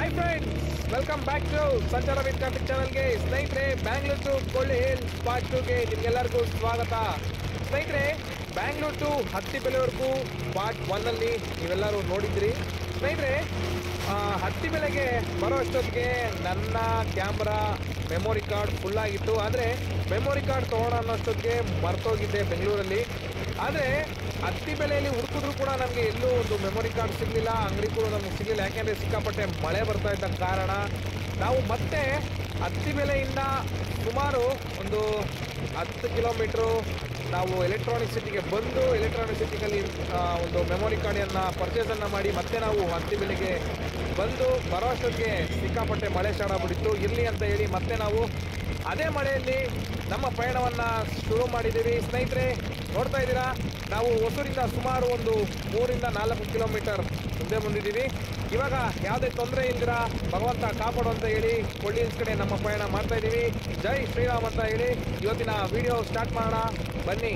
Hi friends, welcome back to Sanchara with Karthik ಚಾನಲ್ಗೆ. ಸ್ನೇಹಿತರೆ, Bangalore to Kolli hills part 2ಗೆ ನಿಮ್ಗೆಲ್ಲರಿಗೂ ಸ್ವಾಗತ. ಸ್ನೇಹಿತರೆ, ಬ್ಯಾಂಗ್ಳೂರ್ ಟು ಹತ್ತಿಬೆಲೆವರೆಗೂ ಪಾರ್ಟ್ 1ಅಲ್ಲಿ ನೀವೆಲ್ಲರೂ ನೋಡಿದ್ರಿ. ಸ್ನೇಹಿತರೆ, ಹತ್ತಿಬೆಲೆಗೆ ಬರೋ ಅಷ್ಟೊತ್ತಿಗೆ ನನ್ನ ಕ್ಯಾಮ್ರಾ ಮೆಮೊರಿ ಕಾರ್ಡ್ ಫುಲ್ ಆಗಿತ್ತು. ಆದರೆ ಮೆಮೊರಿ ಕಾರ್ಡ್ ತೊಗೊಳ್ಳೋ ಅನ್ನೋಷ್ಟೊತ್ತಿಗೆ ಮರ್ತೋಗಿದ್ದೆ ಬೆಂಗಳೂರಲ್ಲಿ. ಆದರೆ ಹತ್ತಿಬೆಲೆಯಲ್ಲಿ ಹುಡುಕಿದ್ರು ಕೂಡ ನಮಗೆ ಎಲ್ಲೂ ಒಂದು ಮೆಮೊರಿ ಕಾರ್ಡ್ ಸಿಗಲಿಲ್ಲ, ಅಂಗಡಿ ಕೂಡ ನಮಗೆ ಸಿಗಲಿಲ್ಲ. ಯಾಕೆಂದರೆ ಸಿಕ್ಕಾಪಟ್ಟೆ ಮಳೆ ಬರ್ತಾ ಇದ್ದ ಕಾರಣ ನಾವು ಮತ್ತೆ ಹತ್ತಿಬೆಲೆಯಿಂದ ಸುಮಾರು ಒಂದು 10 ಕಿಲೋಮೀಟ್ರು ನಾವು ಎಲೆಕ್ಟ್ರಾನಿಕ್ ಸಿಟಿಗೆ ಬಂದು ಎಲೆಕ್ಟ್ರಾನಿಕ್ ಸಿಟಿನಲ್ಲಿ ಒಂದು ಮೆಮೊರಿ ಕಾರ್ಡನ್ನು ಪರ್ಚೇಸನ್ನು ಮಾಡಿ ಮತ್ತೆ ನಾವು ಹತ್ತಿಬೆಲೆಗೆ ಬಂದು ಬರೋ ಅಷ್ಟೊತ್ತಿಗೆ ಸಿಕ್ಕಾಪಟ್ಟೆ ಮಳೆ ಸ್ಟಾರ್ಟ್ ಆಗ್ಬಿಟ್ಟಿತ್ತು. ಇರಲಿ ಅಂತ ಹೇಳಿ ಮತ್ತೆ ನಾವು ಅದೇ ಮಳೆಯಲ್ಲಿ ನಮ್ಮ ಪಯಣವನ್ನು ಶುರು ಮಾಡಿದ್ದೀವಿ. ಸ್ನೇಹಿತರೆ, ನೋಡ್ತಾ ಇದ್ದೀರಾ, ನಾವು ಹೊಸೂರಿಂದ ಸುಮಾರು ಒಂದು 3-4 ಕಿಲೋಮೀಟರ್ ಮುಂದೆ ಬಂದಿದ್ದೀವಿ. ಇವಾಗ ಯಾವುದೇ ತೊಂದರೆ ಇಲ್ದಿರ ಭಗವಂತ ಕಾಪಾಡು ಅಂತ ಹೇಳಿ ಕೊಳ್ಳಿ ಹಿಲ್ಸ್ ಕಡೆ ನಮ್ಮ ಪಯಣ ಮಾಡ್ತಾ ಇದ್ದೀವಿ. ಜೈ ಶ್ರೀರಾಮ್ ಅಂತ ಹೇಳಿ ಇವತ್ತಿನ ವಿಡಿಯೋ ಸ್ಟಾರ್ಟ್ ಮಾಡೋಣ, ಬನ್ನಿ.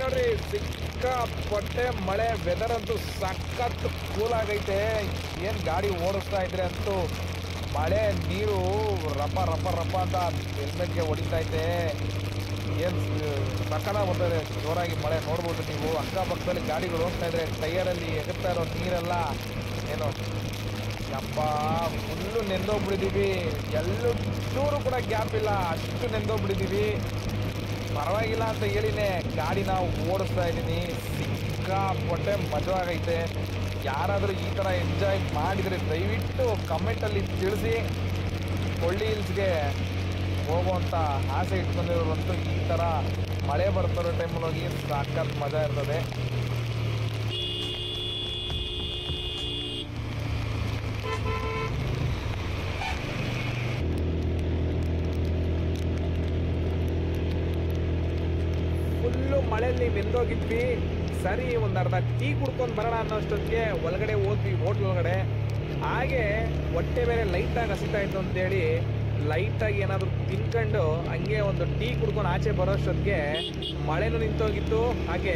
ನೋಡ್ರಿ ಸಿಕ್ಕಾಪಟ್ಟೆ ಮಳೆ, ವೆದರ್ ಅಂತೂ ಸಖತ್ ಕೂಲ್ ಆಗೈತೆ. ಏನು ಗಾಡಿ ಓಡಿಸ್ತಾ ಇದ್ರೆ ಅಂತೂ ಮಳೆ ನೀರು ರಪ್ಪ ರಪ್ಪ ರಪ್ಪ ಅಂತ ಹೆಲ್ಮೆಟ್ಗೆ ಹೊಡಿತೈತೆ. ಏನು ಸಕ್ಕನ ಬರ್ತದೆ ಜೋರಾಗಿ ಮಳೆ. ನೋಡ್ಬೋದು ನೀವು, ಅಕ್ಕಪಕ್ಕದಲ್ಲಿ ಗಾಡಿಗಳು ಹೋಗ್ತಾ ಇದ್ರೆ ಟೈಯರಲ್ಲಿ ಎಗರ್ತಾ ಇರೋ ನೀರೆಲ್ಲ ಏನು ಯಪ್ಪ ಫುಲ್ಲು ನೆಂದೋಗ್ಬಿಟ್ಟಿದ್ದೀವಿ. ಎಲ್ಲೂ ಚೂರು ಕೂಡ ಗ್ಯಾಪ್ ಇಲ್ಲ, ಅಷ್ಟು ನೆಂದೋಗ್ಬಿಟ್ಟಿದ್ದೀವಿ. ಪರವಾಗಿಲ್ಲ ಅಂತ ಹೇಳಿನೇ ಗಾಡಿನ ಓಡಿಸ್ತಾ ಇದ್ದೀನಿ. ಸಿಕ್ಕಾಪಟ್ಟೆ ಮಜವಾಗೈತೆ. ಯಾರಾದರೂ ಈ ಥರ ಎಂಜಾಯ್ ಮಾಡಿದರೆ ದಯವಿಟ್ಟು ಕಮೆಂಟಲ್ಲಿ ತಿಳಿಸಿ. ಕೊಳ್ಳಿ ಹಿಲ್ಸ್ಗೆ ಹೋಗುವಂಥ ಆಸೆ ಇಟ್ಕೊಂಡಿರೋರಂತೂ ಈ ಥರ ಮಳೆ ಬರ್ತಿರೋ ಟೈಮಲ್ಲಿ ಹೋಗಿ ಸಖತ್ ಮಜಾ ಇರ್ತದೆ. ಫುಲ್ಲು ಮಳೆಯಲ್ಲಿ ನೆಂದೋಗಿದ್ವಿ. ಸರಿ, ಒಂದು ಅರ್ಧ ಟೀ ಕುಡ್ಕೊಂಡು ಬರೋಣ ಅನ್ನೋಷ್ಟೊತ್ತಿಗೆ ಒಳಗಡೆ ಹೋದ್ವಿ, ಹೋಟ್ಲ್ ಒಳಗಡೆ. ಹಾಗೆ ಹೊಟ್ಟೆ ಬೇರೆ ಲೈಟಾಗಿ ಹಸಿತಾ ಇತ್ತು ಅಂತೇಳಿ ಲೈಟಾಗಿ ಏನಾದರೂ ತಿನ್ಕೊಂಡು ಹಂಗೆ ಒಂದು ಟೀ ಕುಡ್ಕೊಂಡು ಆಚೆ ಬರೋಷ್ಟೊತ್ತಿಗೆ ಮಳೆನೂ ನಿಂತೋಗಿತ್ತು. ಹಾಗೆ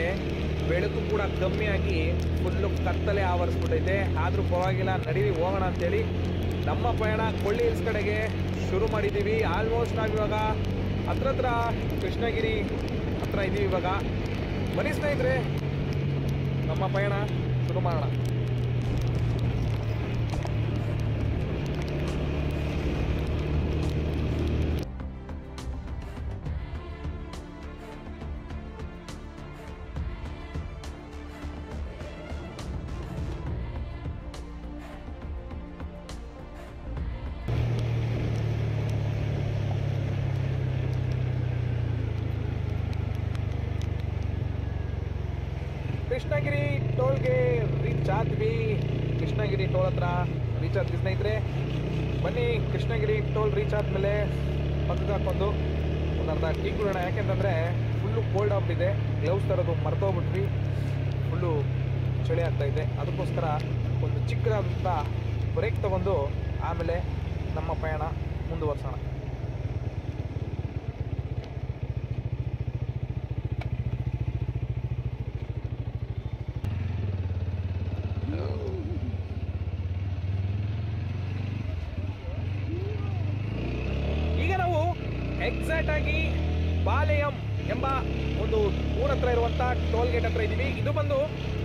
ಬೆಳಕು ಕೂಡ ಕಮ್ಮಿಯಾಗಿ ಫುಲ್ಲು ಕತ್ತಲೆ ಆವರಿಸ್ಬಿಟ್ಟೈತೆ. ಆದರೂ ಪರವಾಗಿಲ್ಲ, ನಡೀರಿ ಹೋಗೋಣ ಅಂತೇಳಿ ನಮ್ಮ ಪಯಣ ಕೊಳ್ಳಿ ಹಿಲ್ಸ್ ಕಡೆಗೆ ಶುರು ಮಾಡಿದ್ದೀವಿ. ಆಲ್ಮೋಸ್ಟ್ ನಾವಿವಾಗ ಹತ್ರ ಕೃಷ್ಣಗಿರಿ ಹತ್ರ ಇದ್ದೀವಿ. ಇವಾಗ ಬನ್ನಿ ಸ್ನೇಹಿತರೆ, ನಮ್ಮ ಪಯಣ ಶುರು ಮಾಡೋಣ. ಕೃಷ್ಣಗಿರಿ ಟೋಲ್ಗೆ ರೀಚ್ ಆದ್ವಿ. ಕೃಷ್ಣಗಿರಿ ಟೋಲ್ ಹತ್ರ ರೀಚ್ ಆದ್ವಿ ಸ್ನೇಹಿತರೆ. ಬನ್ನಿ, ಕೃಷ್ಣಗಿರಿ ಟೋಲ್ ರೀಚ್ ಆದಮೇಲೆ ಪಕ್ಕಕ್ಕೆ ಹಾಕೊಂಡು ಒಂದು ಅರ್ಧ ಟೀ ಕುಡಿಯೋಣ. ಯಾಕೆಂತಂದರೆ ಫುಲ್ಲು ಕೋಲ್ಡ್ ಆಗ್ಬಿಟ್ಟಿದೆ, ಗ್ಲೌಸ್ ತರೋದು ಮರ್ತೋಗ್ಬಿಟ್ವಿ. ಫುಲ್ಲು ಚಳಿ ಆಗ್ತಾಯಿದೆ. ಅದಕ್ಕೋಸ್ಕರ ಒಂದು ಚಿಕ್ಕದಾದಂಥ ಬ್ರೇಕ್ ತೊಗೊಂಡು ಆಮೇಲೆ ನಮ್ಮ ಪಯಣ ಮುಂದುವರ್ಸೋಣ. ಎಕ್ಸಾಕ್ಟ್ ಆಗಿ ಪಾಲೆಯಂ ಎಂಬ ಒಂದು ಊರ ಹತ್ರ ಇರುವಂಥ ಟೋಲ್ ಗೇಟ್ ಹತ್ರ ಇದ್ದೀವಿ. ಇದು ಬಂದು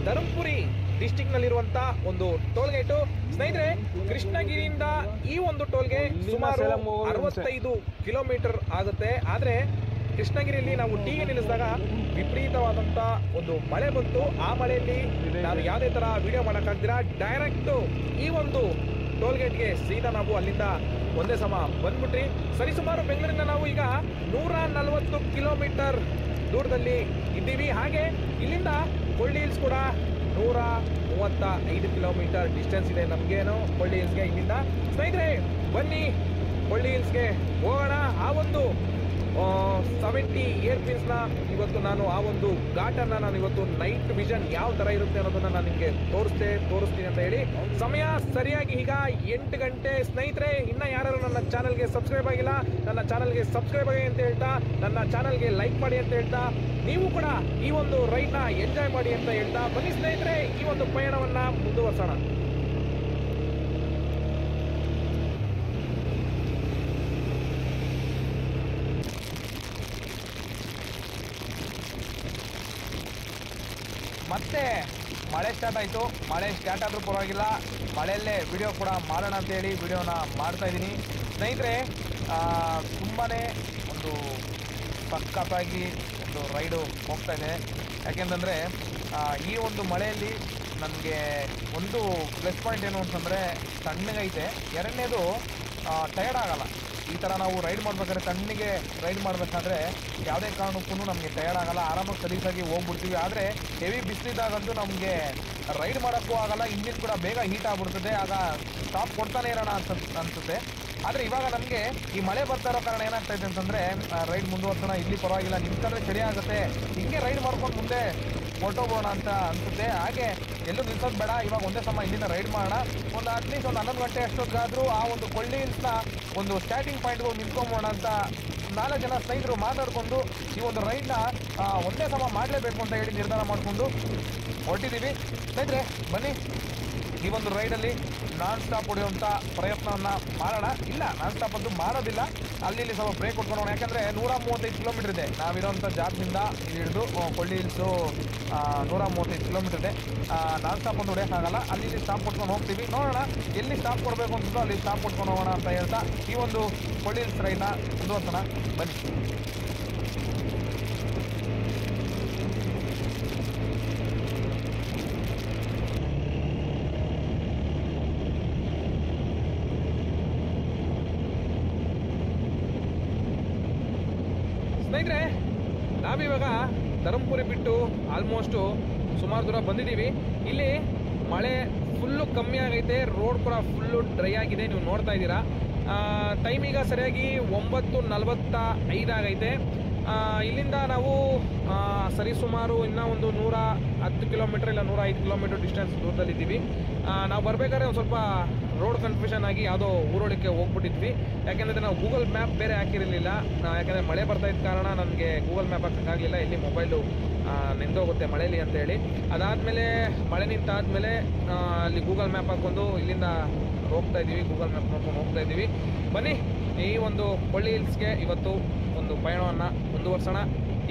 ಧರ್ಮಪುರಿ ಡಿಸ್ಟಿಕ್ ನಲ್ಲಿರುವಂಥ ಒಂದು ಟೋಲ್ ಗೇಟು. ಸ್ನೇಹಿತರೆ, ಕೃಷ್ಣಗಿರಿಯಿಂದ ಈ ಒಂದು ಟೋಲ್ಗೆ ಸುಮಾರು 65 ಕಿಲೋಮೀಟರ್ ಆಗುತ್ತೆ. ಆದರೆ ಕೃಷ್ಣಗಿರಿಯಲ್ಲಿ ನಾವು ಟೀಗೆ ನಿಲ್ಲಿಸಿದಾಗ ವಿಪರೀತವಾದಂಥ ಒಂದು ಮಳೆ ಬಂತು. ಆ ಮಳೆಯಲ್ಲಿ ನಾವು ಯಾವುದೇ ಥರ ವಿಡಿಯೋ ಮಾಡೋಕ್ಕಾಗ್ದಿರಾ ಡೈರೆಕ್ಟು ಈ ಒಂದು ಟೋಲ್ ಗೇಟ್ಗೆ ಸೀದಾ ನಾವು ಅಲ್ಲಿಂದ ಒಂದೇ ಸಮ ಬಂದ್ಬಿಟ್ರಿ. ಸರಿಸುಮಾರು ಬೆಂಗಳೂರಿಂದ ನಾವು ಈಗ 140 ಕಿಲೋಮೀಟರ್ ದೂರದಲ್ಲಿ ಇದ್ದೀವಿ. ಹಾಗೆ ಇಲ್ಲಿಂದ ಕೊಳ್ಳಿ ಹಿಲ್ಸ್ ಕೂಡ 135 ಕಿಲೋಮೀಟರ್ ಡಿಸ್ಟೆನ್ಸ್ ಇದೆ ನಮಗೇನು ಕೊಳ್ಳಿ ಹಿಲ್ಸ್ಗೆ ಇಲ್ಲಿಂದ. ಸ್ನೇಹಿತರೆ, ಬನ್ನಿ ಕೊಳ್ಳಿ ಹಿಲ್ಸ್ಗೆ ಹೋಗೋಣ. ಆ ಒಂದು 70 ಏರ್ ಪಿನ್ಸ್ನ ಇವತ್ತು ನಾನು ಆ ಒಂದು ಘಾಟನ್ನು ನಾನು ಇವತ್ತು ನೈಟ್ ವಿಷನ್ ಯಾವ ಥರ ಇರುತ್ತೆ ಅನ್ನೋದನ್ನು ನಾನು ನಿಮಗೆ ತೋರಿಸ್ತೀನಿ ಅಂತ ಹೇಳಿ ಸಮಯ ಸರಿಯಾಗಿ ಈಗ 8 ಗಂಟೆ. ಸ್ನೇಹಿತರೆ, ಇನ್ನು ಯಾರು ನನ್ನ ಚಾನಲ್ಗೆ ಸಬ್ಸ್ಕ್ರೈಬ್ ಆಗಿಲ್ಲ, ನನ್ನ ಚಾನಲ್ಗೆ ಸಬ್ಸ್ಕ್ರೈಬ್ ಆಗಿ ಅಂತ ಹೇಳ್ತಾ, ನನ್ನ ಚಾನಲ್ಗೆ ಲೈಕ್ ಮಾಡಿ ಅಂತ ಹೇಳ್ತಾ, ನೀವು ಕೂಡ ಈ ಒಂದು ರೈಡ್ನ ಎಂಜಾಯ್ ಮಾಡಿ ಅಂತ ಹೇಳ್ತಾ, ಬನ್ನಿ ಸ್ನೇಹಿತರೆ ಈ ಒಂದು ಪಯಣವನ್ನು ಮುಂದುವರ್ಸೋಣ. ಮತ್ತೆ ಮಳೆ ಸ್ಟಾರ್ಟ್ ಆಯಿತು. ಮಳೆ ಸ್ಟಾರ್ಟ್ ಆದರೂ ಪರವಾಗಿಲ್ಲ, ಮಳೆಯಲ್ಲೇ ವಿಡಿಯೋ ಕೂಡ ಮಾಡೋಣ ಅಂತೇಳಿ ವಿಡಿಯೋನ ಮಾಡ್ತಾಯಿದ್ದೀನಿ. ಸ್ನೇಹಿತರೆ, ತುಂಬಾ ಒಂದು ಸಖತ್ತಾಗಿ ಒಂದು ರೈಡು ಹೋಗ್ತಾಯಿದೆ. ಯಾಕೆಂತಂದರೆ ಈ ಒಂದು ಮಳೆಯಲ್ಲಿ ನನಗೆ ಒಂದು ಪ್ಲಸ್ ಪಾಯಿಂಟ್ ಏನು ಅಂತಂದರೆ ತಣ್ಣಗೈತೆ. ಎರಡನೇದು ಟಯರ್ಡ್ ಆಗಲ್ಲ. ಈ ಥರ ನಾವು ರೈಡ್ ಮಾಡ್ಬೇಕಾದ್ರೆ ತಣ್ಣಗೆ ರೈಡ್ ಮಾಡಬೇಕಾದ್ರೆ ಯಾವುದೇ ಕಾರಣಕ್ಕೂ ನಮಗೆ ಟಯರ್ಡ್ ಆಗಲ್ಲ, ಆರಾಮಾಗಿ ಸಲೀಸಾಗಿ ಹೋಗ್ಬಿಡ್ತೀವಿ. ಆದರೆ ಹೆವಿ ಬಿಸಿಲಿದ್ದಾಗಂತೂ ನಮಗೆ ರೈಡ್ ಮಾಡೋಕ್ಕೂ ಆಗಲ್ಲ, ಇಂಜಿನ್ ಕೂಡ ಬೇಗ ಹೀಟ್ ಆಗಿಬಿಡ್ತದೆ. ಆಗ ಸ್ಟಾಪ್ ಕೊಡ್ತಾನೆ ಇರೋಣ ಅನಿಸುತ್ತೆ. ಆದರೆ ಇವಾಗ ನಮಗೆ ಈ ಮಳೆ ಬರ್ತಾ ಇರೋ ಕಾರಣ ಏನಾಗ್ತೈತೆ ಅಂತಂದರೆ ರೈಡ್ ಮುಂದುವರ್ಸೋಣ, ಇಲ್ಲಿ ಪರವಾಗಿಲ್ಲ, ನಿಂತ್ಕೊಂಡ್ರೆ ಚಳಿ ಆಗುತ್ತೆ, ಹಿಂಗೆ ರೈಡ್ ಮಾಡ್ಕೊಂಡು ಮುಂದೆ ಹೊರಟೋಗೋಣ ಅಂತ ಅನಿಸುತ್ತೆ. ಹಾಗೆ ಎಲ್ಲೂ ನಿಲ್ಸೋದು ಬೇಡ, ಇವಾಗ ಒಂದೇ ಸಮ ಇಲ್ಲಿಂದ ರೈಡ್ ಮಾಡೋಣ. ಒಂದು ಅಟ್ಲೀಸ್ಟ್ ಒಂದು 11 ಗಂಟೆ ಅಷ್ಟೊತ್ತಿಗಾದರೂ ಆ ಒಂದು ಕೊಳ್ಳಿ ಹಿಲ್ಸ್ನ ಒಂದು ಸ್ಟಾರ್ಟಿಂಗ್ ಪಾಯಿಂಟ್ಗೆ ನಿಂತ್ಕೊಂಬೋಣ ಅಂತ 4 ಜನ ಸ್ನೇಹಿತರು ಮಾತಾಡಿಕೊಂಡು ಈ ಒಂದು ರೈಡ್ನ ಒಂದೇ ಸಮ ಮಾಡಲೇಬೇಕು ಅಂತ ಹೇಳಿ ನಿರ್ಧಾರ ಮಾಡಿಕೊಂಡು ಹೊರಟಿದ್ದೀವಿ. ಸ್ನೇಹಿತರೆ, ಬನ್ನಿ ಈ ಒಂದು ರೈಡಲ್ಲಿ ನಾನ್ ಸ್ಟಾಪ್ ಹೊಡೆಯುವಂಥ ಪ್ರಯತ್ನವನ್ನು ಮಾಡೋಣ. ಇಲ್ಲ, ನಾನ್ ಸ್ಟಾಪ್ ಅಂತೂ ಮಾಡೋದಿಲ್ಲ, ಅಲ್ಲಿ ಸ್ವಲ್ಪ ಬ್ರೇಕ್ ಕೊಟ್ಕೊಂಡು. ಯಾಕಂದರೆ 135 ಕಿಲೋಮೀಟರ್ ಇದೆ ನಾವಿರೋಂಥ ಜಾಗದಿಂದ ಹಿಡಿದು ಕೊಳ್ಳಿ ಹಿಲ್ಸು. 135 ಕಿಲೋಮೀಟರ್ ಇದೆ. ನಾನ್ ಸ್ಟಾಪ್ ಅಂತೂ ಹೊಡೆಯೋಕ್ಕಾಗಲ್ಲ, ಅಲ್ಲಿ ಸ್ಟಾಪ್ ಕೊಟ್ಕೊಂಡು ಹೋಗ್ತೀವಿ. ನೋಡೋಣ ಎಲ್ಲಿ ಸ್ಟಾಪ್ ಕೊಡಬೇಕು ಅಂತಂದು ಅಲ್ಲಿ ಸ್ಟಾಪ್ ಕೊಟ್ಕೊಂಡು ಹೋಗೋಣ ಅಂತ ಹೇಳ್ತಾ ಈ ಒಂದು ಕೊಳ್ಳಿ ಹಿಲ್ಸ್ ರೈಡ್ನ ಮುಂದುವರ್ಸೋಣ. ಬನ್ನಿ. ಸ್ನೇಹಿತರೆ, ನಾವಿವಾಗ ಧರ್ಮಪುರಿ ಬಿಟ್ಟು ಆಲ್ಮೋಸ್ಟು ಸುಮಾರು ದೂರ ಬಂದಿದ್ದೀವಿ. ಇಲ್ಲಿ ಮಳೆ ಫುಲ್ಲು ಕಮ್ಮಿ ಆಗೈತೆ, ರೋಡ್ ಕೂಡ ಫುಲ್ಲು ಡ್ರೈ ಆಗಿದೆ, ನೀವು ನೋಡ್ತಾ ಇದ್ದೀರಾ. ಟೈಮ್ ಈಗ ಸರಿಯಾಗಿ 9:45 ಆಗೈತೆ. ಇಲ್ಲಿಂದ ನಾವು ಸರಿಸುಮಾರು ಇನ್ನೂ ಒಂದು 110 ಕಿಲೋಮೀಟರ್ ಇಲ್ಲ 105 ಕಿಲೋಮೀಟರ್ ಡಿಸ್ಟೆನ್ಸ್ ದೂರದಲ್ಲಿದ್ದೀವಿ. ನಾವು ಬರಬೇಕಾದ್ರೆ ಒಂದು ಸ್ವಲ್ಪ ರೋಡ್ ಕನ್ಫ್ಯೂಷನ್ ಆಗಿ ಯಾವುದೋ ಊರೊಳಕ್ಕೆ ಹೋಗ್ಬಿಟ್ಟಿದ್ವಿ. ಯಾಕೆಂದರೆ ನಾವು ಗೂಗಲ್ ಮ್ಯಾಪ್ ಬೇರೆ ಹಾಕಿರಲಿಲ್ಲ. ಯಾಕೆಂದರೆ ಮಳೆ ಬರ್ತಾ ಇದ್ದ ಕಾರಣ ನನಗೆ ಗೂಗಲ್ ಮ್ಯಾಪ್ ಹಾಕೋಕ್ಕಾಗಲಿಲ್ಲ, ಇಲ್ಲಿ ಮೊಬೈಲು ನೆಂದೋಗುತ್ತೆ ಮಳೇಲಿ ಅಂತೇಳಿ. ಅದಾದಮೇಲೆ ಮಳೆ ನಿಂತಾದಮೇಲೆ ಅಲ್ಲಿ ಗೂಗಲ್ ಮ್ಯಾಪ್ ಹಾಕ್ಕೊಂಡು ಇಲ್ಲಿಂದ ಹೋಗ್ತಾ ಇದ್ದೀವಿ, ಗೂಗಲ್ ಮ್ಯಾಪ್ ನೋಡ್ಕೊಂಡು ಹೋಗ್ತಾ ಇದ್ದೀವಿ. ಬನ್ನಿ ಈ ಒಂದು ಕೊಳ್ಳಿ ಹಿಲ್ಸ್ಗೆ ಇವತ್ತು ಒಂದು ಪಯಣವನ್ನು ಮುಂದುವರ್ಸೋಣ.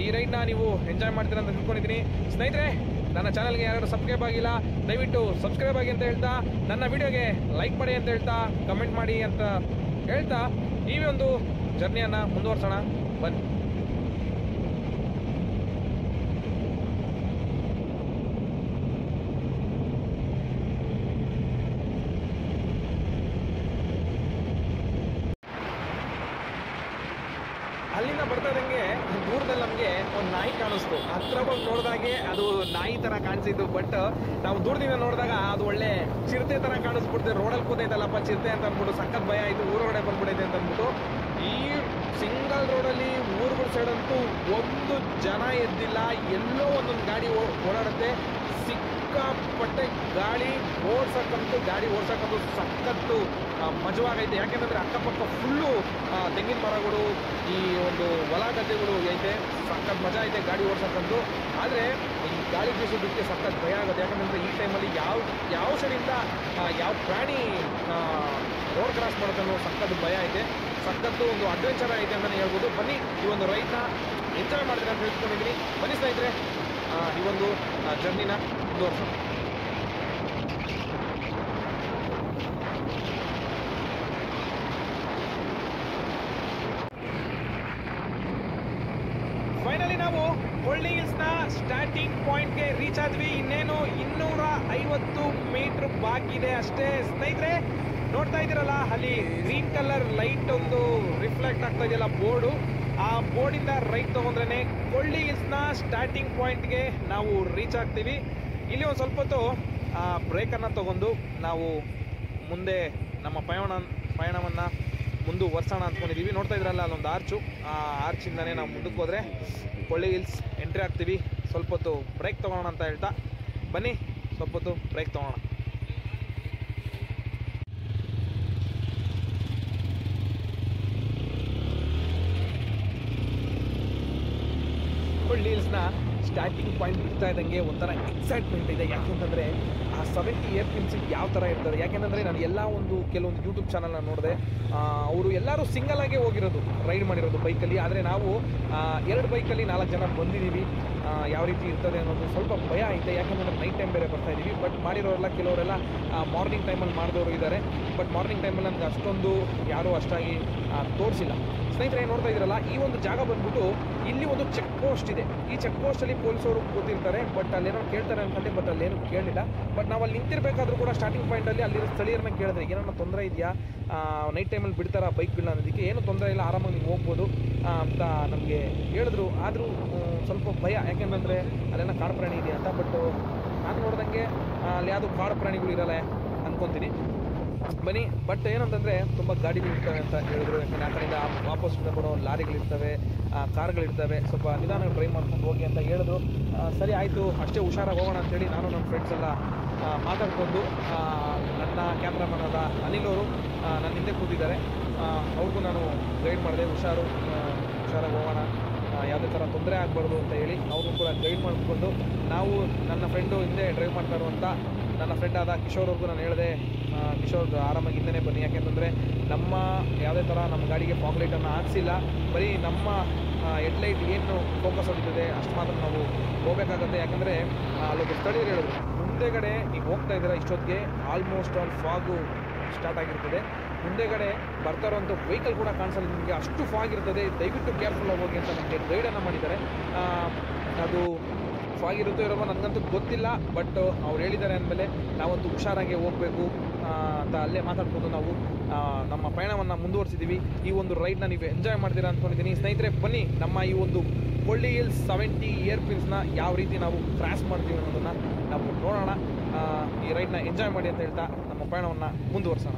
ಈ ರೈಡ್ನ ನೀವು ಎಂಜಾಯ್ ಮಾಡ್ತೀರ ಅಂತ ತಿಳ್ಕೊಂಡಿದ್ದೀನಿ. ಸ್ನೇಹಿತರೆ, ನನ್ನ ಚಾನಲ್ಗೆ ಯಾರು ಸಬ್ಸ್ಕ್ರೈಬ್ ಆಗಿಲ್ಲ ದಯವಿಟ್ಟು ಸಬ್ಸ್ಕ್ರೈಬ್ ಆಗಿ ಅಂತ ಹೇಳ್ತಾ, ನನ್ನ ವಿಡಿಯೋಗೆ ಲೈಕ್ ಮಾಡಿ ಅಂತ ಹೇಳ್ತಾ, ಕಮೆಂಟ್ ಮಾಡಿ ಅಂತ ಹೇಳ್ತಾ ಈ ಒಂದು ಜರ್ನಿಯನ್ನು ಮುಂದುವರ್ಸೋಣ. ಬನ್ನಿ. ಅಲ್ಲಿಂದ ಬರ್ತಾ ಇದ್ದಂಗೆ ದೂರದಲ್ಲಿ ನಮಗೆ ಒಂದು ನಾಯಿ ಕಾಣಿಸ್ತು. ಹತ್ರ ಬಂದು ನೋಡಿದಾಗೆ ಅದು ನಾಯಿ ಥರ ಕಾಣಿಸಿತ್ತು. ಬಟ್ ನಾವು ದೂರದಿಂದ ನೋಡಿದಾಗ ಅದು ಒಳ್ಳೆ ಚಿರತೆ ಥರ ಕಾಣಿಸ್ಬಿಡ್ತೆ. ರೋಡಲ್ಲಿ ಕೂತೈತಲ್ಲಪ್ಪ ಚಿರತೆ ಅಂತ ಅಂದ್ಬಿಟ್ಟು ಸಖತ್ ಭಯ ಆಯಿತು. ಊರೊಳಗಡೆ ಬಂದ್ಬಿಡೈತೆ ಅಂತ ಅಂದ್ಬಿಟ್ಟು ಈ ಸಿಂಗಲ್ ರೋಡಲ್ಲಿ ಊರುಗಳ ಸೈಡಂತೂ ಒಂದು ಜನ ಎದ್ದಿಲ್ಲ. ಎಲ್ಲೋ ಒಂದೊಂದು ಗಾಡಿ ಓಡಾಡುತ್ತೆ. ಸಿಕ್ಕಾಪಟ್ಟೆ ಗಾಡಿ ಓಡ್ಸಕ್ಕಂತೂ ಸಖತ್ತು ಮಜವಾಗೈತೆ. ಯಾಕೆಂತಂದರೆ ಅಕ್ಕಪಕ್ಕ ಫುಲ್ಲು ತೆಂಗಿನ ಮರಗಳು, ಈ ಒಂದು ಹೊಲ ಗದ್ದೆಗಳು ಐತೆ. ಸಖತ್ ಮಜಾ ಐತೆ ಗಾಡಿ ಓಡ್ಸಕ್ಕಂತೂ. ಆದರೆ ಈ ಗಾಳಿ ಬೀಸೋದಕ್ಕೆ ಸಖತ್ ಭಯ ಆಗುತ್ತೆ. ಯಾಕಂತಂದರೆ ಈ ಟೈಮಲ್ಲಿ ಯಾವ ಸೈಡಿಂದ ಯಾವ ಪ್ರಾಣಿ ರೋಡ್ ಕ್ರಾಸ್ ಮಾಡುತ್ತೆ ಅನ್ನೋ ಸಖತ್ ಭಯ ಐತೆ. ಸಖತ್ತು ಒಂದು ಅಡ್ವೆಂಚರ್ ಐತೆ ಅಂತಲೇ ಹೇಳ್ಬೋದು. ಬನ್ನಿ ಈ ಒಂದು ರೈಡ್ನ ಎಂಜಾಯ್ ಮಾಡ್ತೀನಿ ಅಂತ ಹೇಳ್ಕೊಂಡಿದ್ದೀನಿ. ಬನ್ನಿ ಸ್ನೇಹಿತರೆ, ಈ ಒಂದು ಜರ್ನಿನ ಮುಂದುವರ್ಸೋಣ. ಫೈನಲಿ ನಾವು ಕೊಳ್ಳಿ ಹಿಲ್ಸ್ನ ಸ್ಟಾರ್ಟಿಂಗ್ ಪಾಯಿಂಟ್ಗೆ ರೀಚ್ ಆದ್ವಿ. ಇನ್ನೇನು 250 ಮೀಟರ್ ಬಾಕಿ ಇದೆ ಅಷ್ಟೇ. ಸ್ನೇಹಿತರೆ, ನೋಡ್ತಾ ಇದ್ದೀರಲ್ಲ ಅಲ್ಲಿ ಗ್ರೀನ್ ಕಲರ್ ಲೈಟ್ ಒಂದು ರಿಫ್ಲೆಕ್ಟ್ ಆಗ್ತಾ ಇದೆಯಲ್ಲ ಬೋರ್ಡು, ಆ ಬೋರ್ಡಿಂದ ರೈಟ್ ತೊಗೊಂಡ್ರೆ ಕೊಳ್ಳಿ ಹಿಲ್ಸ್ನ ಸ್ಟಾರ್ಟಿಂಗ್ ಪಾಯಿಂಟ್ಗೆ ನಾವು ರೀಚ್ ಆಗ್ತೀವಿ. ಇಲ್ಲಿ ಒಂದು ಸ್ವಲ್ಪ ಹೊತ್ತು ಬ್ರೇಕನ್ನು ತಗೊಂಡು ನಾವು ಮುಂದೆ ನಮ್ಮ ಪಯಣವನ್ನು ಮುಂದುವರ್ಸೋಣ ಅಂದ್ಕೊಂಡಿದ್ದೀವಿ. ನೋಡ್ತಾ ಇದ್ರಲ್ಲ ಅಲ್ಲೊಂದು ಆರ್ಚು, ಆ ಆರ್ಚಿಂದನೇ ನಾವು ಮುಂದಕ್ಕೆ ಹೋದರೆ ಕೊಳ್ಳಿ ಹಿಲ್ಸ್ ಎಂಟ್ರಿ ಆಗ್ತೀವಿ. ಸ್ವಲ್ಪ ಹೊತ್ತು ಬ್ರೇಕ್ ತೊಗೊಳ್ಳೋಣ ಅಂತ ಹೇಳ್ತಾ ಬನ್ನಿ, ಸ್ವಲ್ಪ ಹೊತ್ತು ಬ್ರೇಕ್ ತೊಗೊಳ್ಳೋಣ. ಕೊಳ್ಳಿ ಹಿಲ್ಸ್ನ ಸ್ಟಾರ್ಟಿಂಗ್ ಪಾಯಿಂಟ್ ಬಿಡ್ತಾ ಇದ್ದಂಗೆ ಒಂಥರ ಎಕ್ಸೈಟ್ಮೆಂಟ್ ಇದೆ. ಯಾಕೆಂತಂದರೆ ಆ 70 ಏರ್ ಪಿನ್ಸ್ ಯಾವ ಥರ ಇರ್ತದೆ. ಯಾಕೆಂದರೆ ನಾನು ಎಲ್ಲ ಕೆಲವೊಂದು ಯೂಟ್ಯೂಬ್ ಚಾನಲ್ನ ನೋಡಿದೆ, ಅವರು ಎಲ್ಲರೂ ಸಿಂಗಲ್ ಆಗೇ ಹೋಗಿರೋದು, ರೈಡ್ ಮಾಡಿರೋದು ಬೈಕಲ್ಲಿ. ಆದರೆ ನಾವು 2 ಬೈಕಲ್ಲಿ 4 ಜನ ಬಂದಿದ್ದೀವಿ. ಯಾವ ರೀತಿ ಇರ್ತದೆ ಅನ್ನೋದು ಸ್ವಲ್ಪ ಭಯ ಐತೆ, ಯಾಕೆಂದರೆ ನೈಟ್ ಟೈಮ್ ಬೇರೆ ಬರ್ತಾ ಇದ್ದೀವಿ. ಬಟ್ ಮಾಡಿರೋರೆಲ್ಲ ಕೆಲವರೆಲ್ಲ ಮಾರ್ನಿಂಗ್ ಟೈಮಲ್ಲಿ ಮಾಡಿದವರು ಇದ್ದಾರೆ. ಬಟ್ ಮಾರ್ನಿಂಗ್ ಟೈಮಲ್ಲಿ ನನಗೆ ಅಷ್ಟೊಂದು ಯಾರೂ ಅಷ್ಟಾಗಿ ತೋರಿಸಿಲ್ಲ. ಸ್ನೇಹಿತರೆ, ನೋಡ್ತಾ ಇದ್ರಲ್ಲ, ಈ ಒಂದು ಜಾಗ ಬಂದ್ಬಿಟ್ಟು ಇಲ್ಲಿ ಒಂದು ಚೆಕ್ ಪೋಸ್ಟ್ ಇದೆ. ಈ ಚೆಕ್ ಪೋಸ್ಟಲ್ಲಿ ಪೊಲೀಸವರು ಕೂತಿರ್ತಾರೆ. ಬಟ್ ಅಲ್ಲೇನೋ ಕೇಳ್ತಾರೆ ಅನ್ಕೊಂಡೆ, ಬಟ್ ಅಲ್ಲೇನು ಕೇಳಲಿಲ್ಲ. ಬಟ್ ನಾವು ಅಲ್ಲಿ ನಿಂತಿರಬೇಕಾದ್ರೂ ಕೂಡ ಸ್ಟಾರ್ಟಿಂಗ್ ಪಾಯಿಂಟಲ್ಲಿ ಅಲ್ಲಿರೋ ಸ್ಥಳೀಯರನ್ನ ಕೇಳಿದ್ರೆ ಏನೋ ತೊಂದರೆ ಇದೆಯಾ, ನೈಟ್ ಟೈಮಲ್ಲಿ ಬಿಡ್ತಾರಾ ಬೈಕ್ಗಳನ್ನ ಅನ್ನೋದಕ್ಕೆ. ಏನು ತೊಂದರೆ ಇಲ್ಲ, ಆರಾಮಾಗಿ ನೀವು ಹೋಗ್ಬೋದು ಅಂತ ನಮಗೆ ಹೇಳಿದ್ರು. ಆದರೂ ಸ್ವಲ್ಪ ಭಯ, ಯಾಕೆಂದರೆ ಅಲ್ಲೇನೋ ಕಾಡು ಪ್ರಾಣಿ ಇದೆಯಾ ಅಂತ. ಬಟ್ ನಾನು ನೋಡ್ದಂಗೆ ಅಲ್ಲಿ ಯಾವುದೂ ಕಾಡು ಪ್ರಾಣಿಗಳು ಇರಲ್ಲ ಅಂದ್ಕೊತೀನಿ. ಬನ್ನಿ. ಬಟ್ ಏನಂತಂದರೆ ತುಂಬ ಗಾಡಿಗಳು ಇರ್ತವೆ ಅಂತ ಹೇಳಿದ್ರು. ಯಾಕಂದರೆ ಆ ಕಡೆಯಿಂದ ಆಪೋಸಿಟ್ ಬರೋ ಲಾರಿಗಳಿರ್ತವೆ, ಕಾರ್ಗಳಿರ್ತವೆ. ಸ್ವಲ್ಪ ನಿಧಾನ ಡ್ರೈವ್ ಮಾಡ್ಕೊಂಡು ಹೋಗಿ ಅಂತ ಹೇಳಿದ್ರು. ಸರಿ ಆಯಿತು, ಅಷ್ಟೇ ಹುಷಾರಾಗಿ ಹೋಗೋಣ ಅಂತೇಳಿ ನಾನು ನಮ್ಮ ಫ್ರೆಂಡ್ಸ್ ಎಲ್ಲ ಮಾತಾಡ್ಕೊಂಡು, ನನ್ನ ಕ್ಯಾಮ್ರಾಮನ್ ಆದ ಅನಿಲ್ ಅವರು ನನ್ನ ಹಿಂದೆ ಕೂತಿದ್ದಾರೆ, ಅವ್ರಿಗೂ ನಾನು ಗೈಡ್ ಮಾಡಿದೆ. ಹುಷಾರಾಗಿ ಹೋಗೋಣ, ಯಾವುದೇ ಥರ ತೊಂದರೆ ಆಗಬಾರ್ದು ಅಂತ ಹೇಳಿ ಅವ್ರಿಗೂ ಕೂಡ ಗೈಡ್ ಮಾಡಿಕೊಂಡು, ನಾವು ನನ್ನ ಫ್ರೆಂಡು ಹಿಂದೆ ಡ್ರೈವ್ ಮಾಡ್ತಾ ಇರುವಂಥ ನನ್ನ ಫ್ರೆಂಡ್ ಆದ ಕಿಶೋರ್ ಅವ್ರಿಗೂ ನಾನು ಹೇಳಿದೆ, ಕಿಶೋರ್ ಆರಾಮಾಗಿ ಹಿಂದೆ ಬನ್ನಿ. ಯಾಕೆಂತಂದರೆ ನಮ್ಮ ಯಾವುದೇ ಥರ ನಮ್ಮ ಗಾಡಿಗೆ ಫಾಗ್ ಲೈಟನ್ನು ಹಾಕ್ಸಿಲ್ಲ, ಬರೀ ನಮ್ಮ ಹೆಡ್ಲೈಟ್ ಏನು ಫೋಕಸ್ ಹೊಡಿತದೆ ಅಷ್ಟು ಮಾತ್ರ ನಾವು ಹೋಗಬೇಕಾಗತ್ತೆ. ಯಾಕಂದರೆ ಅಲ್ಲೊಬ್ಬರು ಸ್ಥಳೀಯರು ಹೇಳಿದ್ರು, ಮುಂದೆಗಡೆ ನೀವು ಹೋಗ್ತಾ ಇದ್ದೀರಾ ಇಷ್ಟೊತ್ತಿಗೆ ಆಲ್ಮೋಸ್ಟ್ ಆಲ್ ಫಾಗು ಸ್ಟಾರ್ಟ್ ಆಗಿರ್ತದೆ. ಮುಂದೆಗಡೆ ಬರ್ತಾ ಇರೋಂಥ ವೆಹಿಕಲ್ ಕೂಡ ಕಾಣಿಸಲ್ಲ ನಿಮಗೆ, ಅಷ್ಟು ಫಾಗ್ ಇರ್ತದೆ. ದಯವಿಟ್ಟು ಕೇರ್ಫುಲ್ಲಾಗಿ ಹೋಗಿ ಅಂತ ನಮಗೆ ಗೈಡನ್ನು ಮಾಡಿದ್ದಾರೆ. ಅದು ಫಾಗ್ ಇರುತ್ತೋ ಇರೋದು ನನಗಂತೂ ಗೊತ್ತಿಲ್ಲ. ಬಟ್ ಅವ್ರು ಹೇಳಿದ್ದಾರೆ ಅಂದಮೇಲೆ ನಾವಂತೂ ಹುಷಾರಾಗಿ ಹೋಗಬೇಕು ಅಂತ ಅಲ್ಲೇ ಮಾತಾಡ್ಕೊಂಡು ನಾವು ನಮ್ಮ ಪಯಣವನ್ನು ಮುಂದುವರಿಸಿದ್ದೀವಿ. ಈ ಒಂದು ರೈಡ್ನ ನೀವು ಎಂಜಾಯ್ ಮಾಡ್ತೀರಾ ಅಂದ್ಕೊಂಡಿದ್ದೀನಿ. ಸ್ನೇಹಿತರೆ, ಬನ್ನಿ ನಮ್ಮ ಈ ಒಂದು ಕೊಳ್ಳಿ ಹಿಲ್ಸ್ 70 ಏರ್ ಪಿನ್ಸ್ನ ಯಾವ ರೀತಿ ನಾವು ಕ್ರಾಸ್ ಮಾಡ್ತೀವಿ ಅನ್ನೋದನ್ನು ನಾವು ನೋಡೋಣ. ಈ ರೈಡ್ನ ಎಂಜಾಯ್ ಮಾಡಿ ಅಂತ ಹೇಳ್ತಾ ನಮ್ಮ ಪಯಣವನ್ನು ಮುಂದುವರಿಸೋಣ.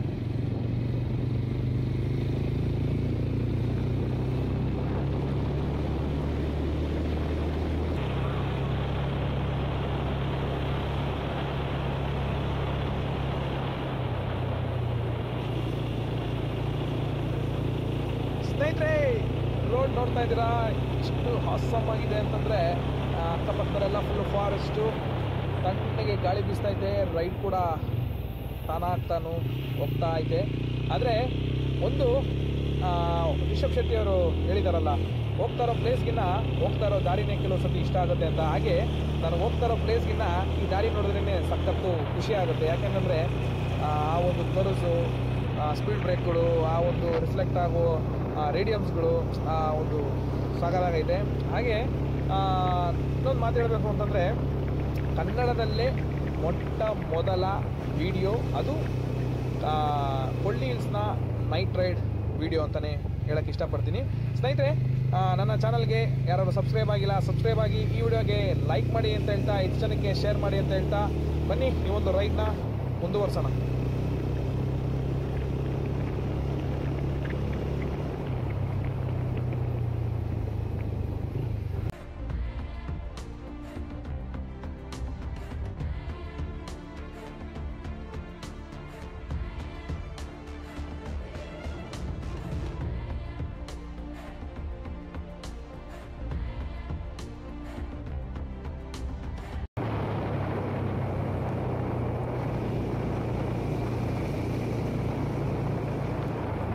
ಸ್ನೇಹಿತರೆ, ರೋಡ್ ನೋಡ್ತಾ ಇದ್ದೀರಾ ಎಷ್ಟು ಹಾಸಮ್ ಆಗಿದೆ ಅಂತಂದರೆ, ಅಕ್ಕಪಕ್ಕದಲ್ಲೆಲ್ಲ ಫುಲ್ಲು ಫಾರೆಸ್ಟು, ತಣ್ಣಗೆ ಗಾಳಿ ಬೀಸ್ತಾ ಇದೆ. ರೈಡ್ ಕೂಡ ತಾನಾಗ್ತಾನು ಹೋಗ್ತಾ ಐತೆ. ಆದರೆ ಒಂದು ರಿಷಬ್ ಶೆಟ್ಟಿ ಅವರು ಹೇಳಿದಾರಲ್ಲ, ಹೋಗ್ತಾ ಇರೋ ಪ್ಲೇಸ್ಗಿನ್ನ ಹೋಗ್ತಾ ಇರೋ ದಾರಿನೇ ಕೆಲವು ಸತಿ ಇಷ್ಟ ಆಗುತ್ತೆ ಅಂತ. ಹಾಗೆ ನಾನು ಹೋಗ್ತಾ ಇರೋ ಪ್ಲೇಸ್ಗಿನ್ನ ಈ ದಾರಿ ನೋಡಿದ್ರೇ ಸಖತ್ತು ಖುಷಿ ಆಗುತ್ತೆ. ಯಾಕೆಂದರೆ ಆ ಒಂದು ಕರ್ವ್ಸು, ಸ್ಪೀಡ್ ಬ್ರೇಕ್ಗಳು, ಆ ಒಂದು ರಿಫ್ಲೆಕ್ಟ್ ಆಗೋ ರೇಡಿಯಮ್ಸ್ಗಳು, ಆ ಒಂದು ಸಾಗರಾಗೈತೆ. ಹಾಗೆ ಇನ್ನೊಂದು ಮಾತು ಹೇಳಬೇಕು ಅಂತಂದರೆ, ಕನ್ನಡದಲ್ಲೇ ಮೊಟ್ಟ ಮೊದಲ ವಿಡಿಯೋ ಅದು ಕೊಳ್ಳಿ ಹಿಲ್ಸ್ನ ನೈಟ್ ರೈಡ್ ವಿಡಿಯೋ ಅಂತಲೇ ಹೇಳೋಕ್ಕೆ ಇಷ್ಟಪಡ್ತೀನಿ. ಸ್ನೇಹಿತರೆ, ನನ್ನ ಚಾನಲ್ಗೆ ಯಾರು ಸಬ್ಸ್ಕ್ರೈಬ್ ಆಗಿಲ್ಲ, ಸಬ್ಸ್ಕ್ರೈಬ್ ಆಗಿ, ಈ ವಿಡಿಯೋಗೆ ಲೈಕ್ ಮಾಡಿ ಅಂತ ಹೇಳ್ತಾ, 5 ಜನಕ್ಕೆ ಶೇರ್ ಮಾಡಿ ಅಂತ ಹೇಳ್ತಾ, ಬನ್ನಿ ಈ ಒಂದು ರೈಡ್ನ ಮುಂದುವರ್ಸೋಣ.